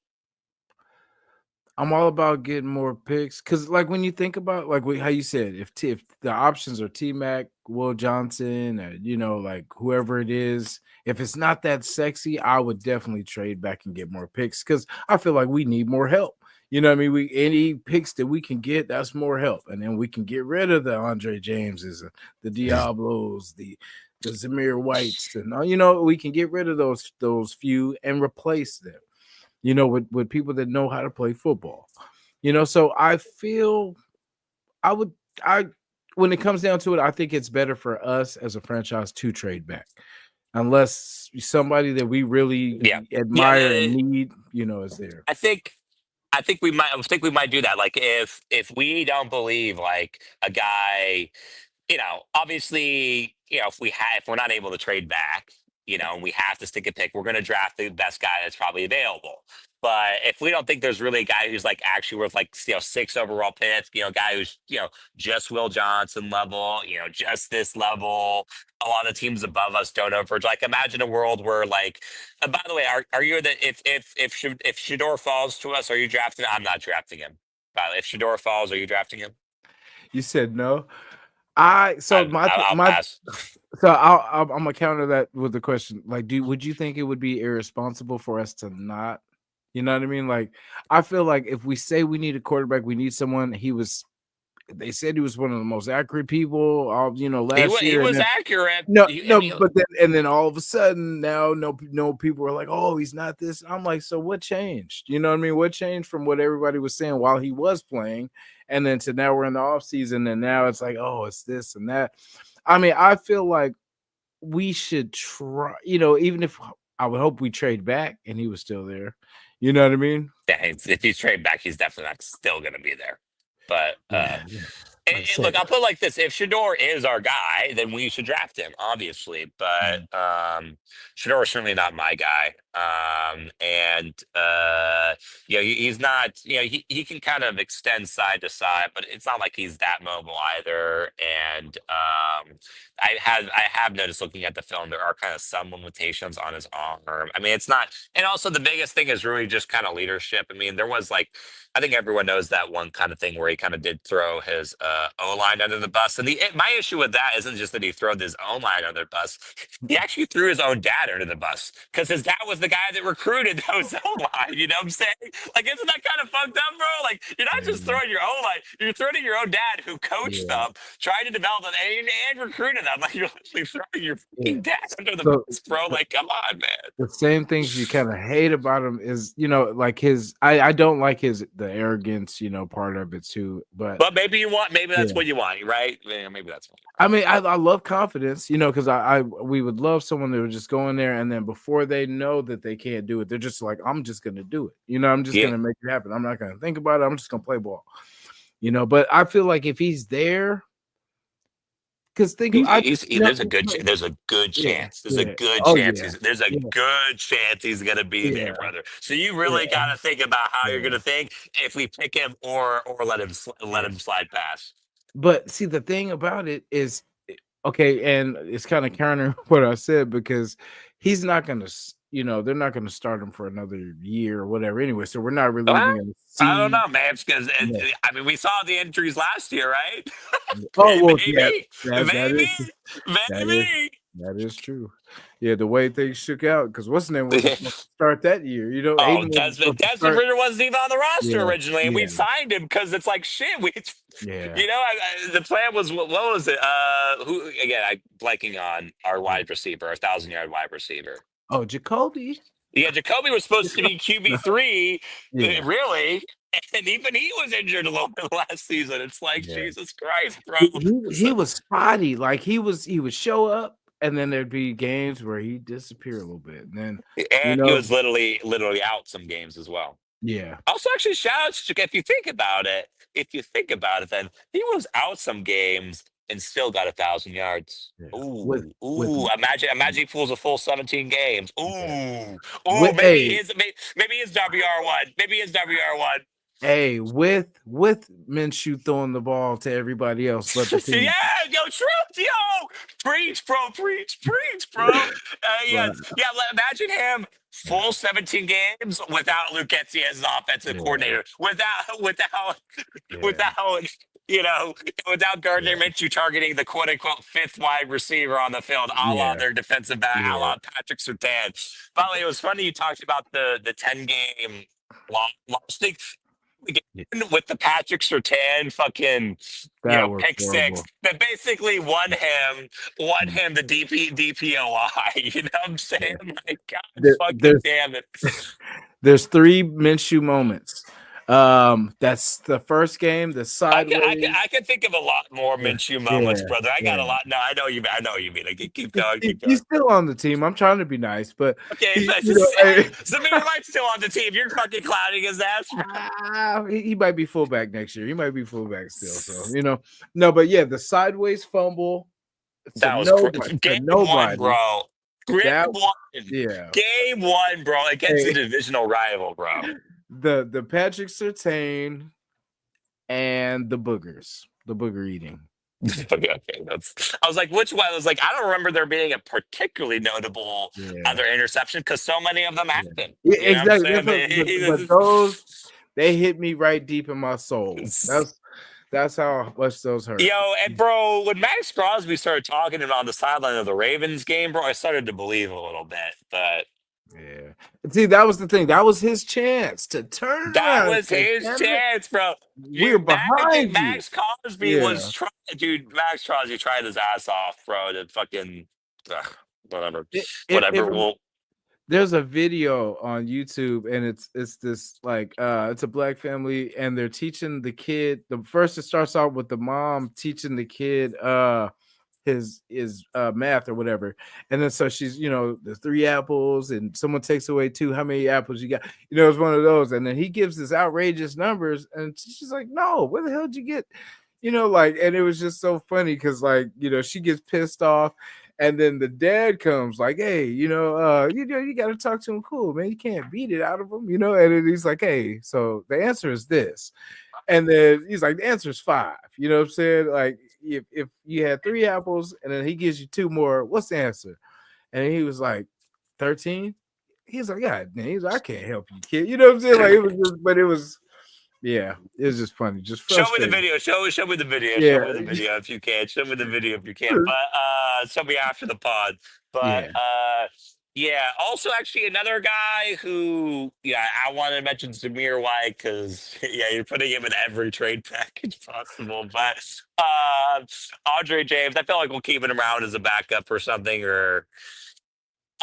I'm all about getting more picks because, like, when you think about how you said, if the options are T Mac, Will Johnson, or like whoever it is, if it's not that sexy, I would definitely trade back and get more picks because I feel like we need more help. You know what I mean? Any picks that we can get, that's more help, and then we can get rid of the Andre Jameses, and the Diablos, the Zamir Whites, and we can get rid of those few and replace them. With people that know how to play football. So I feel I when it comes down to it, I think it's better for us as a franchise to trade back. unless somebody that we really Yeah, admire and need, is there. I think we might do that. Like if we don't believe like a guy, obviously, if we're not able to trade back, and we have to stick a pick, we're going to draft the best guy that's probably available. But if we don't think there's really a guy who's like actually worth like 6 overall picks, guy who's just Will Johnson level, just this level, a lot of teams above us don't overage. Like imagine a world where like, by the way, are you that if Shador falls to us, are you drafting? I'm not drafting him. By the way, if Shador falls, are you drafting him? You said no. I'll pass. So I'm gonna counter that with the question. Like, would you think it would be irresponsible for us to not? You know what I mean? Like, I feel like if we say we need a quarterback, we need someone. They said he was one of the most accurate people, last year. He was accurate. But then all of a sudden now, no people are like, oh, he's not this. I'm like, so what changed? You know what I mean? What changed from what everybody was saying while he was playing, and then to now we're in the off season, and now it's like, oh, it's this and that. I mean, I feel like we should try. Even if I would hope we trade back and he was still there. You know what I mean? Yeah, if he's traded back, he's definitely not still going to be there. But look, I'll put it like this: if Shador is our guy, then we should draft him, obviously. But Shador is certainly not my guy, and he's not. He can kind of extend side to side, but it's not like he's that mobile either. And I have noticed looking at the film, there are kind of some limitations on his arm. I mean, it's not, and also the biggest thing is really just kind of leadership. I mean, there was like, I think everyone knows that one kind of thing where he kind of did throw his O-line under the bus. And my issue with that isn't just that he threw his O-line under the bus. He actually threw his own dad under the bus because his dad was the guy that recruited those O-line. You know what I'm saying? Like, isn't that kind of fucked up, bro? Like, you're not just throwing your O-line, you're throwing your own dad who coached them, tried to develop them, and recruited them. Like, you're literally throwing your fucking dad under the bus, bro. Like, come on, man. The same things you kind of hate about him is, like his, I don't like the arrogance, part of it too. But maybe that's what you want, right? Yeah, maybe that's what I mean, I love confidence, because we would love someone that would just go in there and then before they know that they can't do it, they're just like, I'm just gonna do it. I'm just gonna make it happen. I'm not gonna think about it. I'm just gonna play ball. But I feel like if he's there, because there's a good chance. There's a good chance. There's a good chance he's gonna be there, brother. So you really got to think about how you're gonna think if we pick him or let him slide past. But see, the thing about it is, okay, and it's kind of counter what I said because he's not gonna, they're not gonna start him for another year or whatever anyway. So we're not really even gonna see. I don't know, man. Because I mean, we saw the injuries last year, right? Oh well, maybe. That is true. Yeah, the way things shook out, because what's the name was supposed to start that year? Desmond Raider wasn't even on the roster originally, and we signed him because it's like shit. The plan was what was it? Who again? I'm blanking on our wide receiver, our 1,000-yard wide receiver. Oh, Jacoby. Yeah, Jacoby was supposed to be QB3, really, and even he was injured a little bit last season. It's like Jesus Christ, bro. He was spotty. Like he would show up, and then there'd be games where he'd disappear a little bit, and then he was literally out some games as well. Yeah. Also, actually, shout out to if you think about it, then he was out some games and still got 1,000 yards. Yeah. Ooh! Imagine he pulls a full 17 games. Maybe his WR1. Maybe his WR1. Hey, with Minshew throwing the ball to everybody else, but truth, preach, bro. Imagine him full 17 games without Luke Getsy as his offensive coordinator, without Gardner Minshew targeting the quote unquote fifth wide receiver on the field, a la their defensive back, a la Patrick Surtain. By the way, it was funny you talked about the 10-game loss thing. With the Patrick Surtain fucking pick six that basically won him the DPOI. You know what I'm saying? My God, fucking damn it. There's 3 Minshew moments. That's the first game. The sideways. I can think of a lot more Yeah, Minshew moments, yeah, brother. I got a yeah. lot. No, I know you. I know you mean. Like, keep going. Keep He's going. still on the team. I'm trying to be nice, but Okay, he, so you know, hey, Zamir White's still on the team. You're fucking clowning his ass. he might be fullback next year. He might be fullback still. So no, but yeah, the sideways fumble to That was to game one, nobody. bro. Game That one. yeah. Game one, bro. Against a Hey, divisional rival, bro. the Patrick Surtain and the booger eating. Okay, I was like, which one? I was like, I don't remember there being a particularly notable Yeah, other interception because so many of them yeah, happen. yeah, You know what I'm exactly. saying? But those they hit me right deep in my soul. That's how much those hurt. Yo, and bro, when Max Crosby started talking on the sideline of the Ravens game, bro, I started to believe a little bit. But Yeah. See, that was the thing. That was his chance to turn it that around and was say, his "Damn it, chance, bro. we're Dude, behind you." Max Crosby was Yeah. trying. Dude, Max Crosby tried his ass off, bro. To fucking whatever, It whatever. Well, there's a video on YouTube and it's this like it's a black family and they're teaching the kid the first it starts out with the mom teaching the kid his math or whatever. And then so she's, the three apples and someone takes away two. How many apples you got? It's one of those. And then he gives this outrageous numbers and she's like, no, where the hell did you get? And it was just so funny because she gets pissed off. And then the dad comes like, hey, you got to talk to him cool, man. You can't beat it out of him, And then he's like, hey, so the answer is this. And then he's like, the answer is 5. You know what I'm saying? Like, if you had 3 apples and then he gives you 2 more, what's the answer? And he was like, 13. He's like, God, man. He's like, I can't help you, kid. You know what I'm saying? Like, it was just, but it was, yeah, it was just funny, just show me the frustrating. video. Show me the video. Show Yeah, me the video if you can. Show me the video if you can. But show me after the pod. But yeah, yeah. Also, actually, another guy who I wanted to mention Zamir White because you're putting him in every trade package possible. But Andre James, I feel like we'll keep him around as a backup or something. Or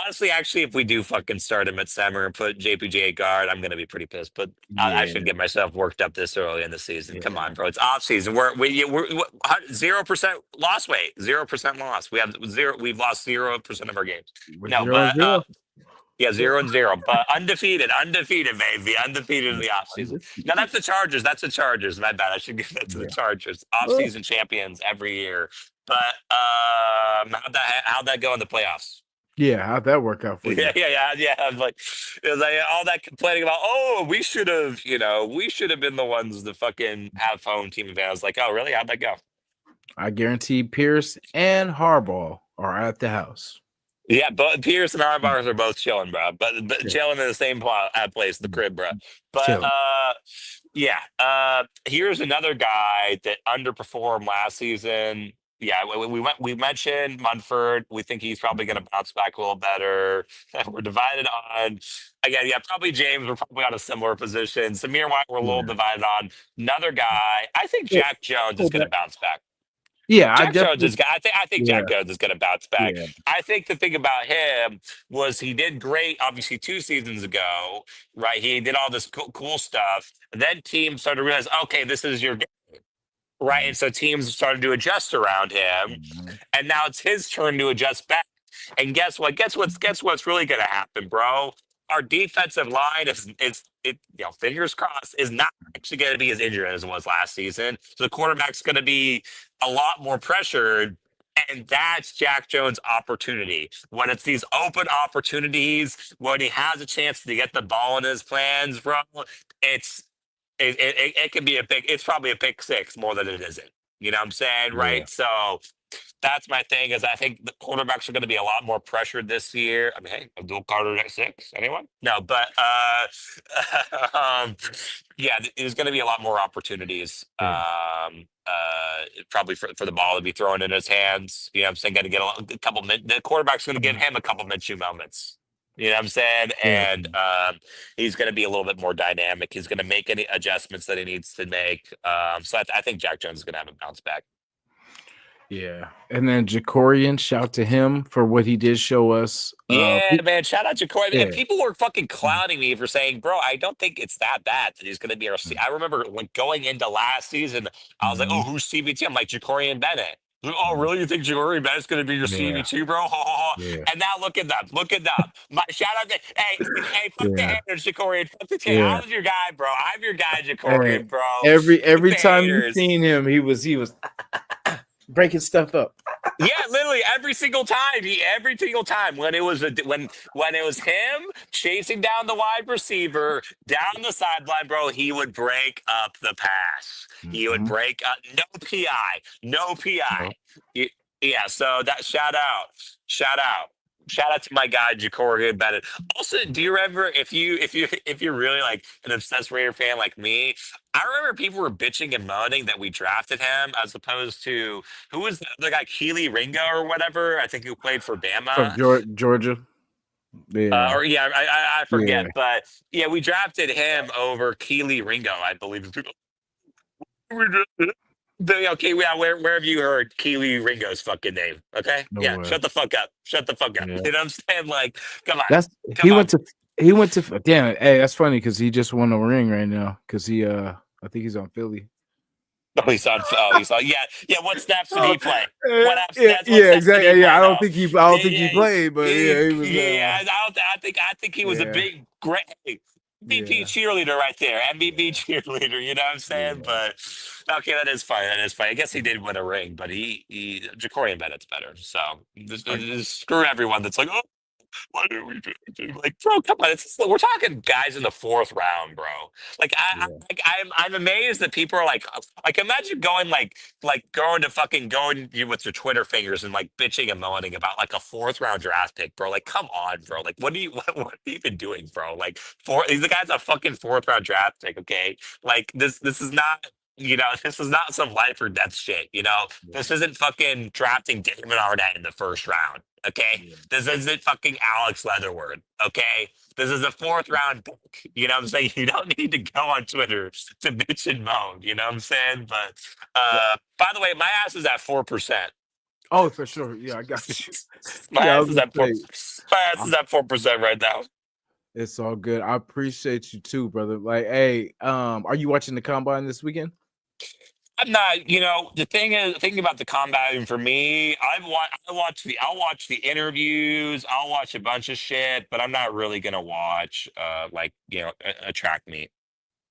honestly, actually, if we do fucking start him at center and put JPJ at guard, I'm gonna be pretty pissed. But I yeah, should get myself worked up this early in the season. Come yeah. on, bro. It's off season. We're 0% loss rate. 0% loss. We have zero. We've lost 0% of our games. We're No, 0 and but 0. yeah, 0-0. But undefeated, baby, undefeated in Yeah, the off season. No, undefeated. that's the Chargers. That's the Chargers. My bad. I should give that to the Yeah. Chargers. Off Well, season champions every year. But how'd that go in the playoffs? yeah, how'd that work out for you? Yeah. I'm like, it was like all that complaining about, oh, we should have been the ones to fucking have home team advantage. I was like, oh, really? How'd that go? I guarantee Pierce and Harbaugh are at the house. Yeah, but Pierce and Harbaugh are both chilling, bro. But Yeah. chilling in the same place, the crib, bro. But Chilling. yeah. Here's another guy that underperformed last season. Yeah, we mentioned Munford. We think he's probably going to bounce back a little better. We're divided on again. Yeah, probably James. We're probably on a similar position. Samir White. We're a little Yeah. divided on another guy. I think Well, Jack Jones is hold going to that. bounce back. Yeah, I Jack Jones definitely. is. I think Yeah, Jack Jones is going to bounce back. yeah, I think the thing about him was he did great, obviously 2 seasons ago, right? He did all this cool stuff. And then teams started to realize, okay, this is your game, right? mhm, And so teams started to adjust around him, mhm, and now it's his turn to adjust back. And guess what? Guess what's really going to happen, bro? Our defensive line fingers crossed, is not actually going to be as injured as it was last season. So the quarterback's going to be a lot more pressured. And that's Jack Jones' opportunity. When it's these open opportunities, when he has a chance to get the ball in his plans, bro, it's it can be it's probably a pick six more than it isn't. You know what I'm saying? yeah, Right. So that's my thing is I think the quarterbacks are going to be a lot more pressured this year. I mean, hey, Abdul Carter at 6. Anyone? No, but yeah, there's going to be a lot more opportunities. yeah, Probably for the ball to be thrown in his hands. You know, what I'm saying, going to get a couple. The quarterback's going to give him a couple Minshew moments. You know what I'm saying? yeah. And he's going to be a little bit more dynamic. He's going to make any adjustments that he needs to make. So I think Jack Jones is going to have a bounce back. Yeah. And then Jacorian, shout to him for what he did show us. Yeah, man. Shout out to Corey. And Yeah. people were fucking Mhm. clowning me for saying, bro, I don't think it's that bad that he's going to be our I remember when going into last season, I was like, oh, Mhm. who's CB2? I'm like, Jacorian Bennett. Oh, Mhm. really? You think Jacorian Bennett's going to be your Yeah. CB2, bro? Ho, ho, ho. Yeah. And now look at them. Look at them. My, shout out to, hey, fuck the Yeah. haters, Jacorian. Fuck the haters. Yeah. I was your guy, bro. I'm your guy, Hey, Jacorian, bro. Fuck every the time you haters. seen him, he was breaking stuff up. Yeah, literally every single time. Every single time when it was when it was him chasing down the wide receiver down the sideline, bro, he would break up the pass. He would Mhm. break up no PI, no PI. No. Y- Yeah, so that shout out. Shout out to my guy Jacory Bennett. Also, do you remember if you're really like an obsessed Raider fan like me? I remember people were bitching and moaning that we drafted him as opposed to who was the guy Keely Ringo or whatever? I think who played for From Bama. Georgia. Yeah. Or yeah, I Yeah. forget, but yeah, we drafted him over Keely Ringo, I believe. We drafted- Okay, yeah, where have you heard Keely Ringo's fucking name? Okay, yeah, Nowhere. shut the fuck up, shut the fuck up. Yeah. You know what I'm saying? Like, come on, That's come he on. went to he went to damn it. Hey, that's funny because he just won a ring right now. Because he I think he's on Philly. Oh, he's on. Oh, he's on. Yeah, yeah. What snaps did Oh, he play? yeah, What yeah, snaps did he exactly. Yeah, play I don't though? think Yeah, he yeah, played, but yeah, he was yeah. I think he was a yeah, big, great MVP yeah, cheerleader right there. MVP yeah, cheerleader. You know what I'm saying? yeah. But okay, that is funny. That is funny. I guess he did win a ring, but he Jacorian Bennett's better. So I, screw everyone that's like, oh, why did we do? Like, bro, come on. We're talking guys in the fourth round, bro. Like, yeah, I'm amazed that people are like, imagine going like going to fucking going with your Twitter fingers and like bitching and moaning about like a fourth round draft pick, bro. Like, come on, bro. Like, what have you been doing, bro? Like, the guy's a fucking fourth round draft pick, okay? Like, this is not. This is not some life or death shit. yeah, This isn't fucking drafting Damon Arnett in the first round. Okay, yeah, this isn't fucking Alex Leatherwood. Okay, this is a fourth round pick. You know what I'm saying? You don't need to go on Twitter to bitch and moan. You know what I'm saying? But yeah. by the way, my ass is at 4%. Oh, for sure. Yeah, I got you. My Yeah, I ass was is gonna at four. say My ass I, is at 4% right now. it's all good. I appreciate you too, brother. Like, hey, are you watching the combine this weekend? I'm not. The thing is, thinking about the combating for me, I'll watch the interviews. I'll watch a bunch of shit, but I'm not really gonna watch like a track meet.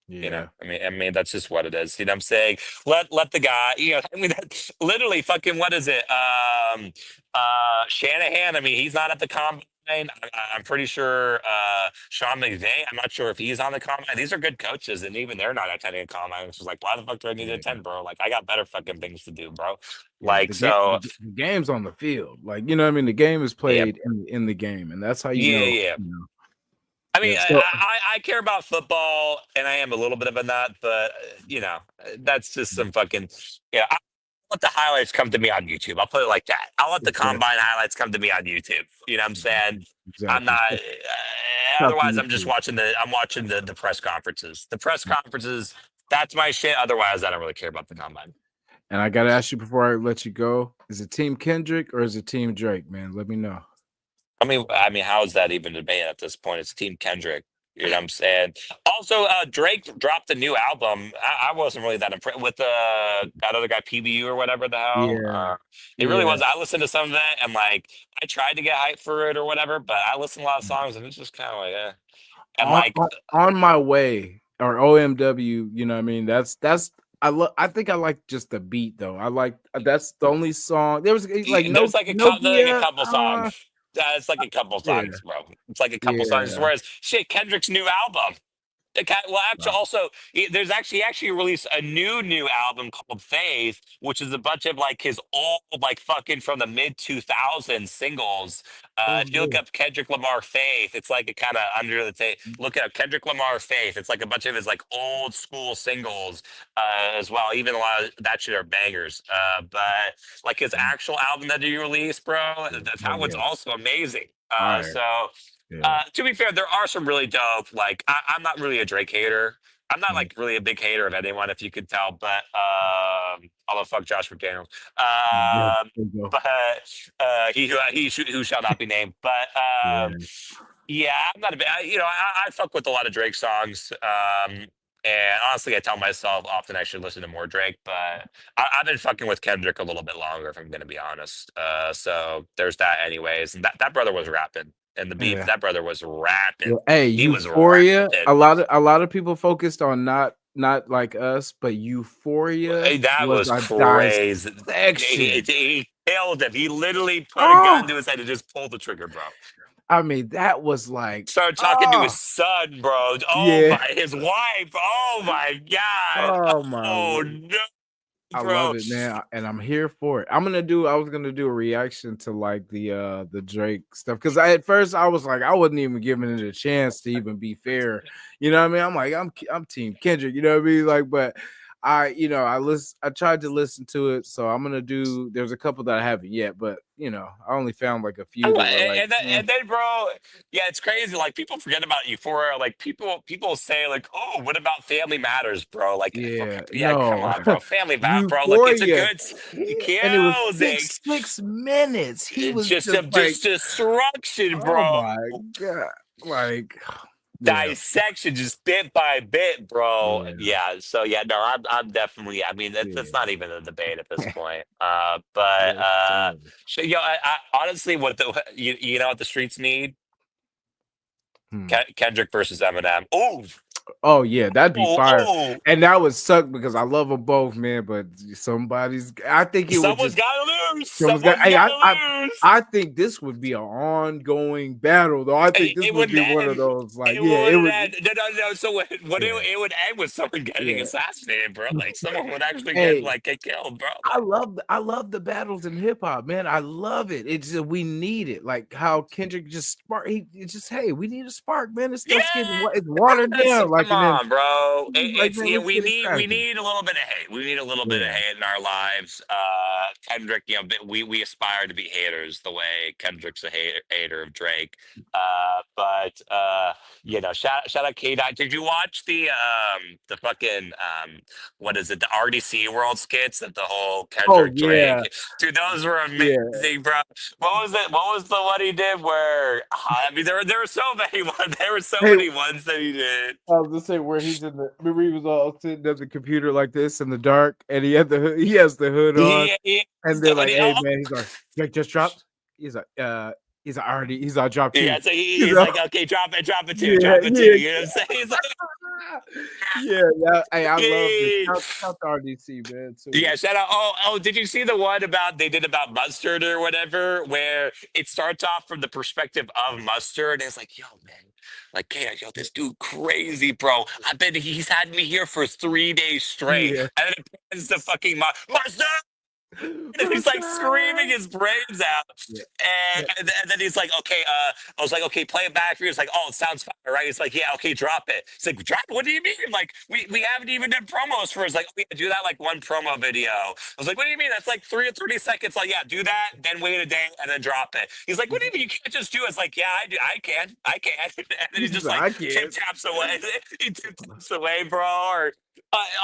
Yeah, I mean, that's just what it is. You know what I'm saying? Let the guy, I mean, that's literally fucking, what is it? Shanahan, I mean, he's not at the combine. I'm pretty sure Sean McVay, I'm not sure if he's on the combine. These are good coaches, and even they're not attending a combine. It's just like, why the fuck do I need to yeah. attend, bro? Like, I got better fucking things to do, bro. Yeah, Like, so, the game's on the field. Like, you know what I mean? The game is yeah, played in the game, and that's how you yeah, know, yeah. you know. I mean, Yeah. So I care about football, and I am a little bit of a nut, but that's just some fucking I'll let the highlights come to me on YouTube. I'll put it like that. I'll let the exactly, combine highlights come to me on YouTube. You know what I'm saying? I'm exactly. not. Shout to Otherwise, you I'm just too. watching I'm watching the press conferences. The press conferences. That's my shit. Otherwise, I don't really care about the combine. And I gotta ask you before I let you go: is it Team Kendrick or is it Team Drake? Man, let me know. I mean, how is that even debate at this point? It's Team Kendrick. You know what I'm saying? Also, Drake dropped a new album. I wasn't really that impressed with that other guy, PBU or whatever the hell. Yeah, It really yeah. was. I listened to some of it and like I tried to get hyped for it or whatever, but I listened to a lot of songs and it's just kind of like, And On, like, on on my way or OMW. You know what I mean? That's I think I like just the beat though. I like that's the only song. There was like there's like a Nokia. couple songs. It's like a couple Yeah, songs, bro. It's like a couple songs. yeah. Whereas shit, Kendrick's new album. Well, actually, also, there's actually released a new album called Faith, which is a bunch of like his old like fucking from the mid 2000s singles. Oh If you look yeah. up Kendrick Lamar Faith, it's like a kind of under the table. Look at Kendrick Lamar Faith. It's like a bunch of his like old school singles as well. Even a lot of that shit are bangers. But like his actual album that he released, bro, Oh that one's yeah. also amazing. Fire. So. Yeah. To be fair, there are some really dope. Like I'm not really a Drake hater. I'm not like really a big hater of anyone, if you could tell, but although fuck Josh McDaniels, There um, you go. but who shall not be named. But Yeah. yeah, I'm not a big. I fuck with a lot of Drake songs. And honestly, I tell myself often I should listen to more Drake, but I've been fucking with Kendrick a little bit longer, if I'm gonna be honest. So there's that, anyways. And that brother was rapping, and the beef, Yeah. that brother was rapping. Well, hey, He was Euphoria. rapping. A lot of people focused on not like us, but Euphoria That was was a crazy. He, dissection. he killed him. He literally put a gun Oh, to his head and just pulled the trigger, bro. I mean, that was like, Started talking to his oh, son, bro. Oh yeah. my, his wife. Oh my god. Oh my Oh Lord. no, I bro. love it, man, and I'm here for it. I was gonna do a reaction to like the Drake stuff because at first I was like I wasn't even giving it a chance to even be fair. You know what I mean? I'm like I'm Team Kendrick. You know what I mean? Like, but I tried to listen to it, so I'm gonna do. There's a couple that I haven't yet, but I only found like a few Oh, that were like, and then, bro, yeah, it's crazy. Like people forget about Euphoria. Like people say, like, oh, what about Family Matters, bro? Like, yeah, yeah, come no, on, bro, Family Matters, bro. Like, it's a Euphoria, good, and it was kills it. 6 minutes. He It's was just like, just destruction, oh bro. my god, like, yeah, Dissection, just bit by bit, bro. yeah, Yeah. So yeah, no, I'm definitely. I mean, that's yeah, not even a debate at this point. But yes, sir. so I honestly, what you know what the streets need? Hmm. Kendrick versus Eminem. Oh, Oh yeah, that'd be oh, fire, oh. and that would suck because I love them both, man. But I think it would Someone's just got to lose. someone's got. Someone's Hey, got I, I, to lose. I think this would be an ongoing battle, though. I think this It would wouldn't be one of end. those, like, It yeah, it wouldn't would, end. No. So yeah, it would end with someone getting yeah. assassinated, bro. Like someone would actually Hey, get killed, bro. I love the battles in hip hop, man. I love it. It's just, we need it. Like how Kendrick just spark. It's just hey, we need a spark, man. This Yeah, stuff's it's watered that's, down. Like come and then on, bro. like It's man, let's get it we cracking. need a little bit of hate. We need a little bit of Yeah. hate in our lives. Kendrick, we aspire to be haters the way Kendrick's a hater of Drake. But shout out K Dot. Did you watch the fucking what is it, the RDC World skits that the whole Oh Kendrick yeah, Drake, dude, those were yeah. amazing, bro. What was it? What was the one he did where I mean there were so many ones. There were so Hey, many ones that he did. I was gonna say where he's in the. Remember, he was all sitting at the computer like this in the dark, and he has the hood on, He and they're so, like, "Hey man," he's like, "Drake just dropped." He's like, already, he's on drop yeah, two. so You he's know? like, okay, drop it too, Yeah, drop it too. yeah, You know what I'm saying? He's like, yeah. Hey, I love this. yeah. Shout to RDC, man. Yeah, Too. shout out. Did you see the one they did about mustard or whatever, where it starts off from the perspective of mustard, and it's like, yo, man, like, yeah, yo, this dude crazy, bro. I bet he's had me here for 3 days straight, Yeah. and then it pans to fucking mustard. And he's like screaming his brains out. Yeah. And then he's like, okay, I was like, okay, play it back for you. It's like, oh, it sounds fire, right? He's like, yeah, okay, drop it. It's like, drop it? What do you mean? Like, we haven't even done promos for it. It's like, we do that like one promo video. I was like, what do you mean? That's like 30 seconds. Like, yeah, do that, then wait a day and then drop it. He's like, what do you mean? You can't just do it. It's like, yeah, I do. I can. And then he He's just like, like I tip can't. taps away. He tip taps away, bro. Or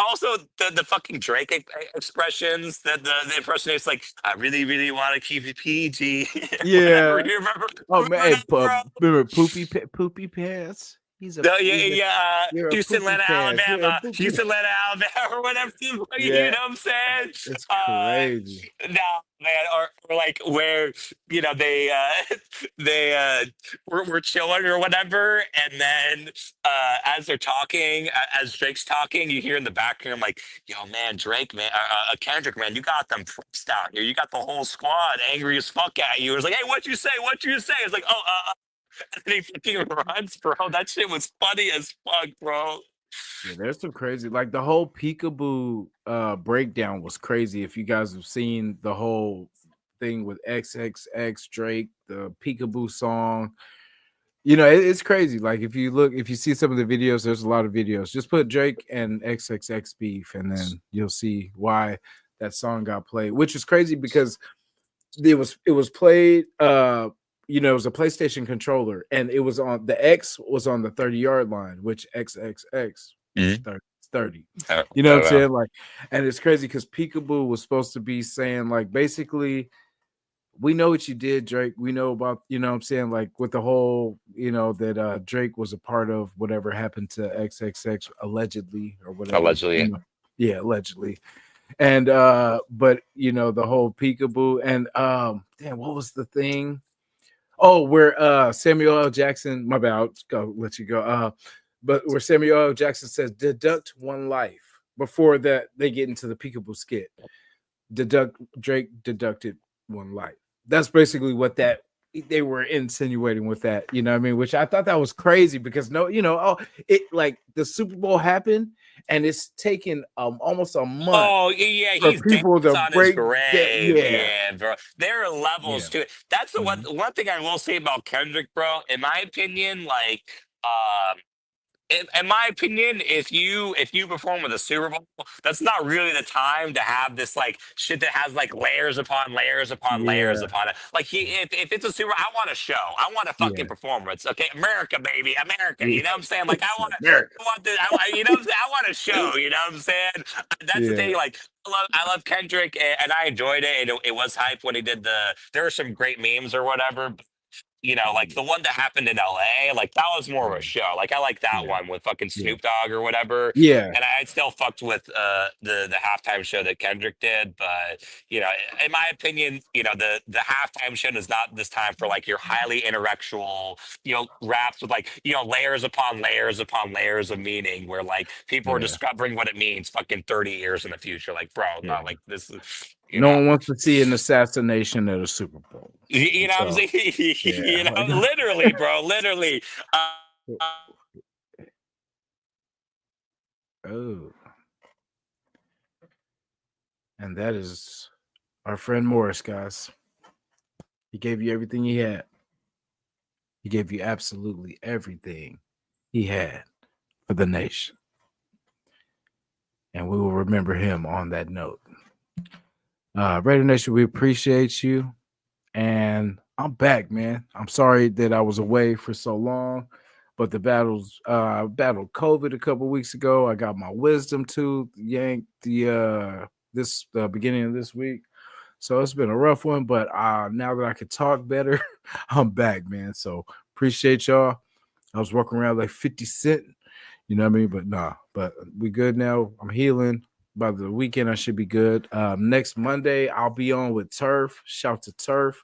also the fucking Drake expressions, the impersonates, like, I really, really want to keep it PG. Whatever. Yeah. You remember? Oh Remember man, hey, that, bro? remember poopy pants. No, He's a yeah. you're a Houston, poopy Atlanta, pants. You're a Alabama. poopy. Houston, Atlanta, Alabama, or whatever. You Yeah, know what I'm saying? it's Uh, crazy. no, man. Or like where they we're chilling or whatever, and then as they're talking, as Drake's talking, you hear in the background like, "Yo, man, Drake, man, Kendrick, man, you got them pricks down here. You got the whole squad angry as fuck at you." It's like, "Hey, what you say? What you say?" It's like, "Oh, and then he fucking runs, bro. That shit was funny as fuck, bro." Yeah, there's some crazy like the whole peekaboo breakdown was crazy. If you guys have seen the whole thing with XXX Drake, the peekaboo song, it's crazy. Like if you see some of the videos, there's a lot of videos. Just put Drake and XXX beef, and then you'll see why that song got played, which is crazy because it was played it was a PlayStation controller and it was on the X was on the 30-yard line, which XXX Mhm. 30. It's 30. I You know what I'm don't know. saying? Like, and it's crazy because Peekaboo was supposed to be saying, like, basically, we know what you did, Drake. We know about, you know what I'm saying, like with the whole, you know, that Drake was a part of whatever happened to XXX allegedly or whatever. Allegedly. You know? Yeah, allegedly. And but you know, the whole Peekaboo and damn, what was the thing? Oh, where Samuel L. Jackson, my bad, I'll go let you go. But where Samuel L. Jackson says deduct one life before that they get into the Peekaboo skit. Drake deducted one life. That's basically what that they were insinuating with that, you know what I mean? Which I thought that was crazy because it like the Super Bowl happened and it's taken almost a month Oh yeah, for he's people danced to on his break that. grave. Yeah, Yeah, bro. There are levels yeah. to it. That's the Mhm. one thing I will say about Kendrick, bro. In my opinion, like in my opinion, if you perform with a Super Bowl, that's not really the time to have this like shit that has like layers upon layers upon layers Yeah, upon it. Like if it's a Super, I want a show. I want a fucking yeah, performance. Okay, America, baby, America. yeah. You know what I'm saying? Like America. I want this. You know what I'm saying? I want a show. You know what I'm saying? That's the Yeah, thing. Like I love Kendrick, and I enjoyed it. It was hype when he did the. There were some great memes or whatever, like the one that happened in LA, like that was more of a show. Like I like that yeah, one with fucking yeah, Snoop Dogg or whatever. yeah, And I still fucked with the halftime show that Kendrick did, but you know, in my opinion, the halftime show is not this time for like your highly intellectual, raps with like layers upon layers upon layers of meaning, where like people are yeah, discovering what it means fucking 30 years in the future. Like, bro, no, yeah. like this is, you No know. one wants to see an assassination at a Super Bowl. You know what I'm So saying? yeah, like Literally, bro, literally. Uh, oh, and that is our friend Morris, guys. He gave you everything he had. He gave you absolutely everything he had for the nation. And we will remember him on that note. Raider Nation, we appreciate you. And I'm back, man. I'm sorry that I was away for so long, but the battled COVID a couple weeks ago. I got my wisdom tooth yanked the beginning of this week. So it's been a rough one, but now that I can talk better, I'm back, man. So appreciate y'all. I was walking around like 50 Cent, you know what I mean? But nah, but we good now. I'm healing. By the weekend, I should be good. Next Monday, I'll be on with Turf. Shout to Turf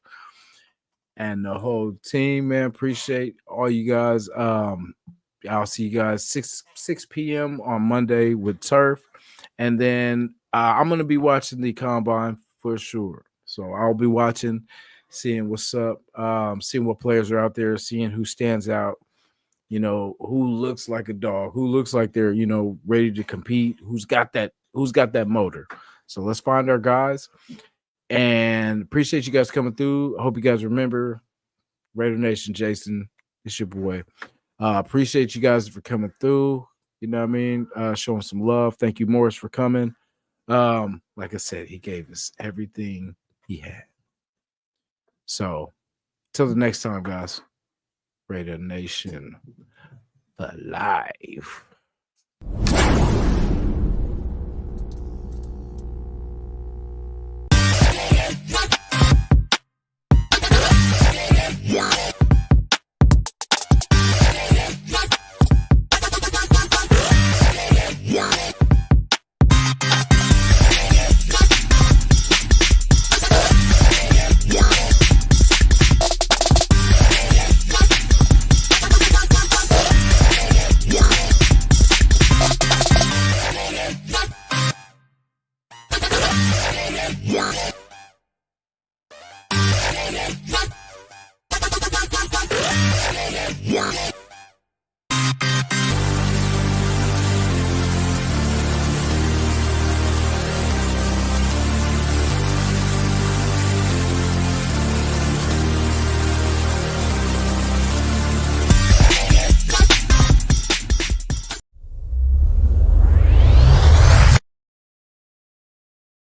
and the whole team, man. Appreciate all you guys. I'll see you guys 6 p.m. on Monday with Turf. And then I'm gonna be watching the combine for sure. So I'll be watching, seeing what's up, seeing what players are out there, seeing who stands out, who looks like a dog, who looks like they're, ready to compete, who's got that motor. So let's find our guys. And appreciate you guys coming through. I hope you guys remember Raider Nation Jasin. It's your boy. Appreciate you guys for coming through. You know what I mean? Showing some love. Thank you, Morris, for coming. Like I said, he gave us everything he had. So till the next time, guys. Raider Nation alive. Yeah.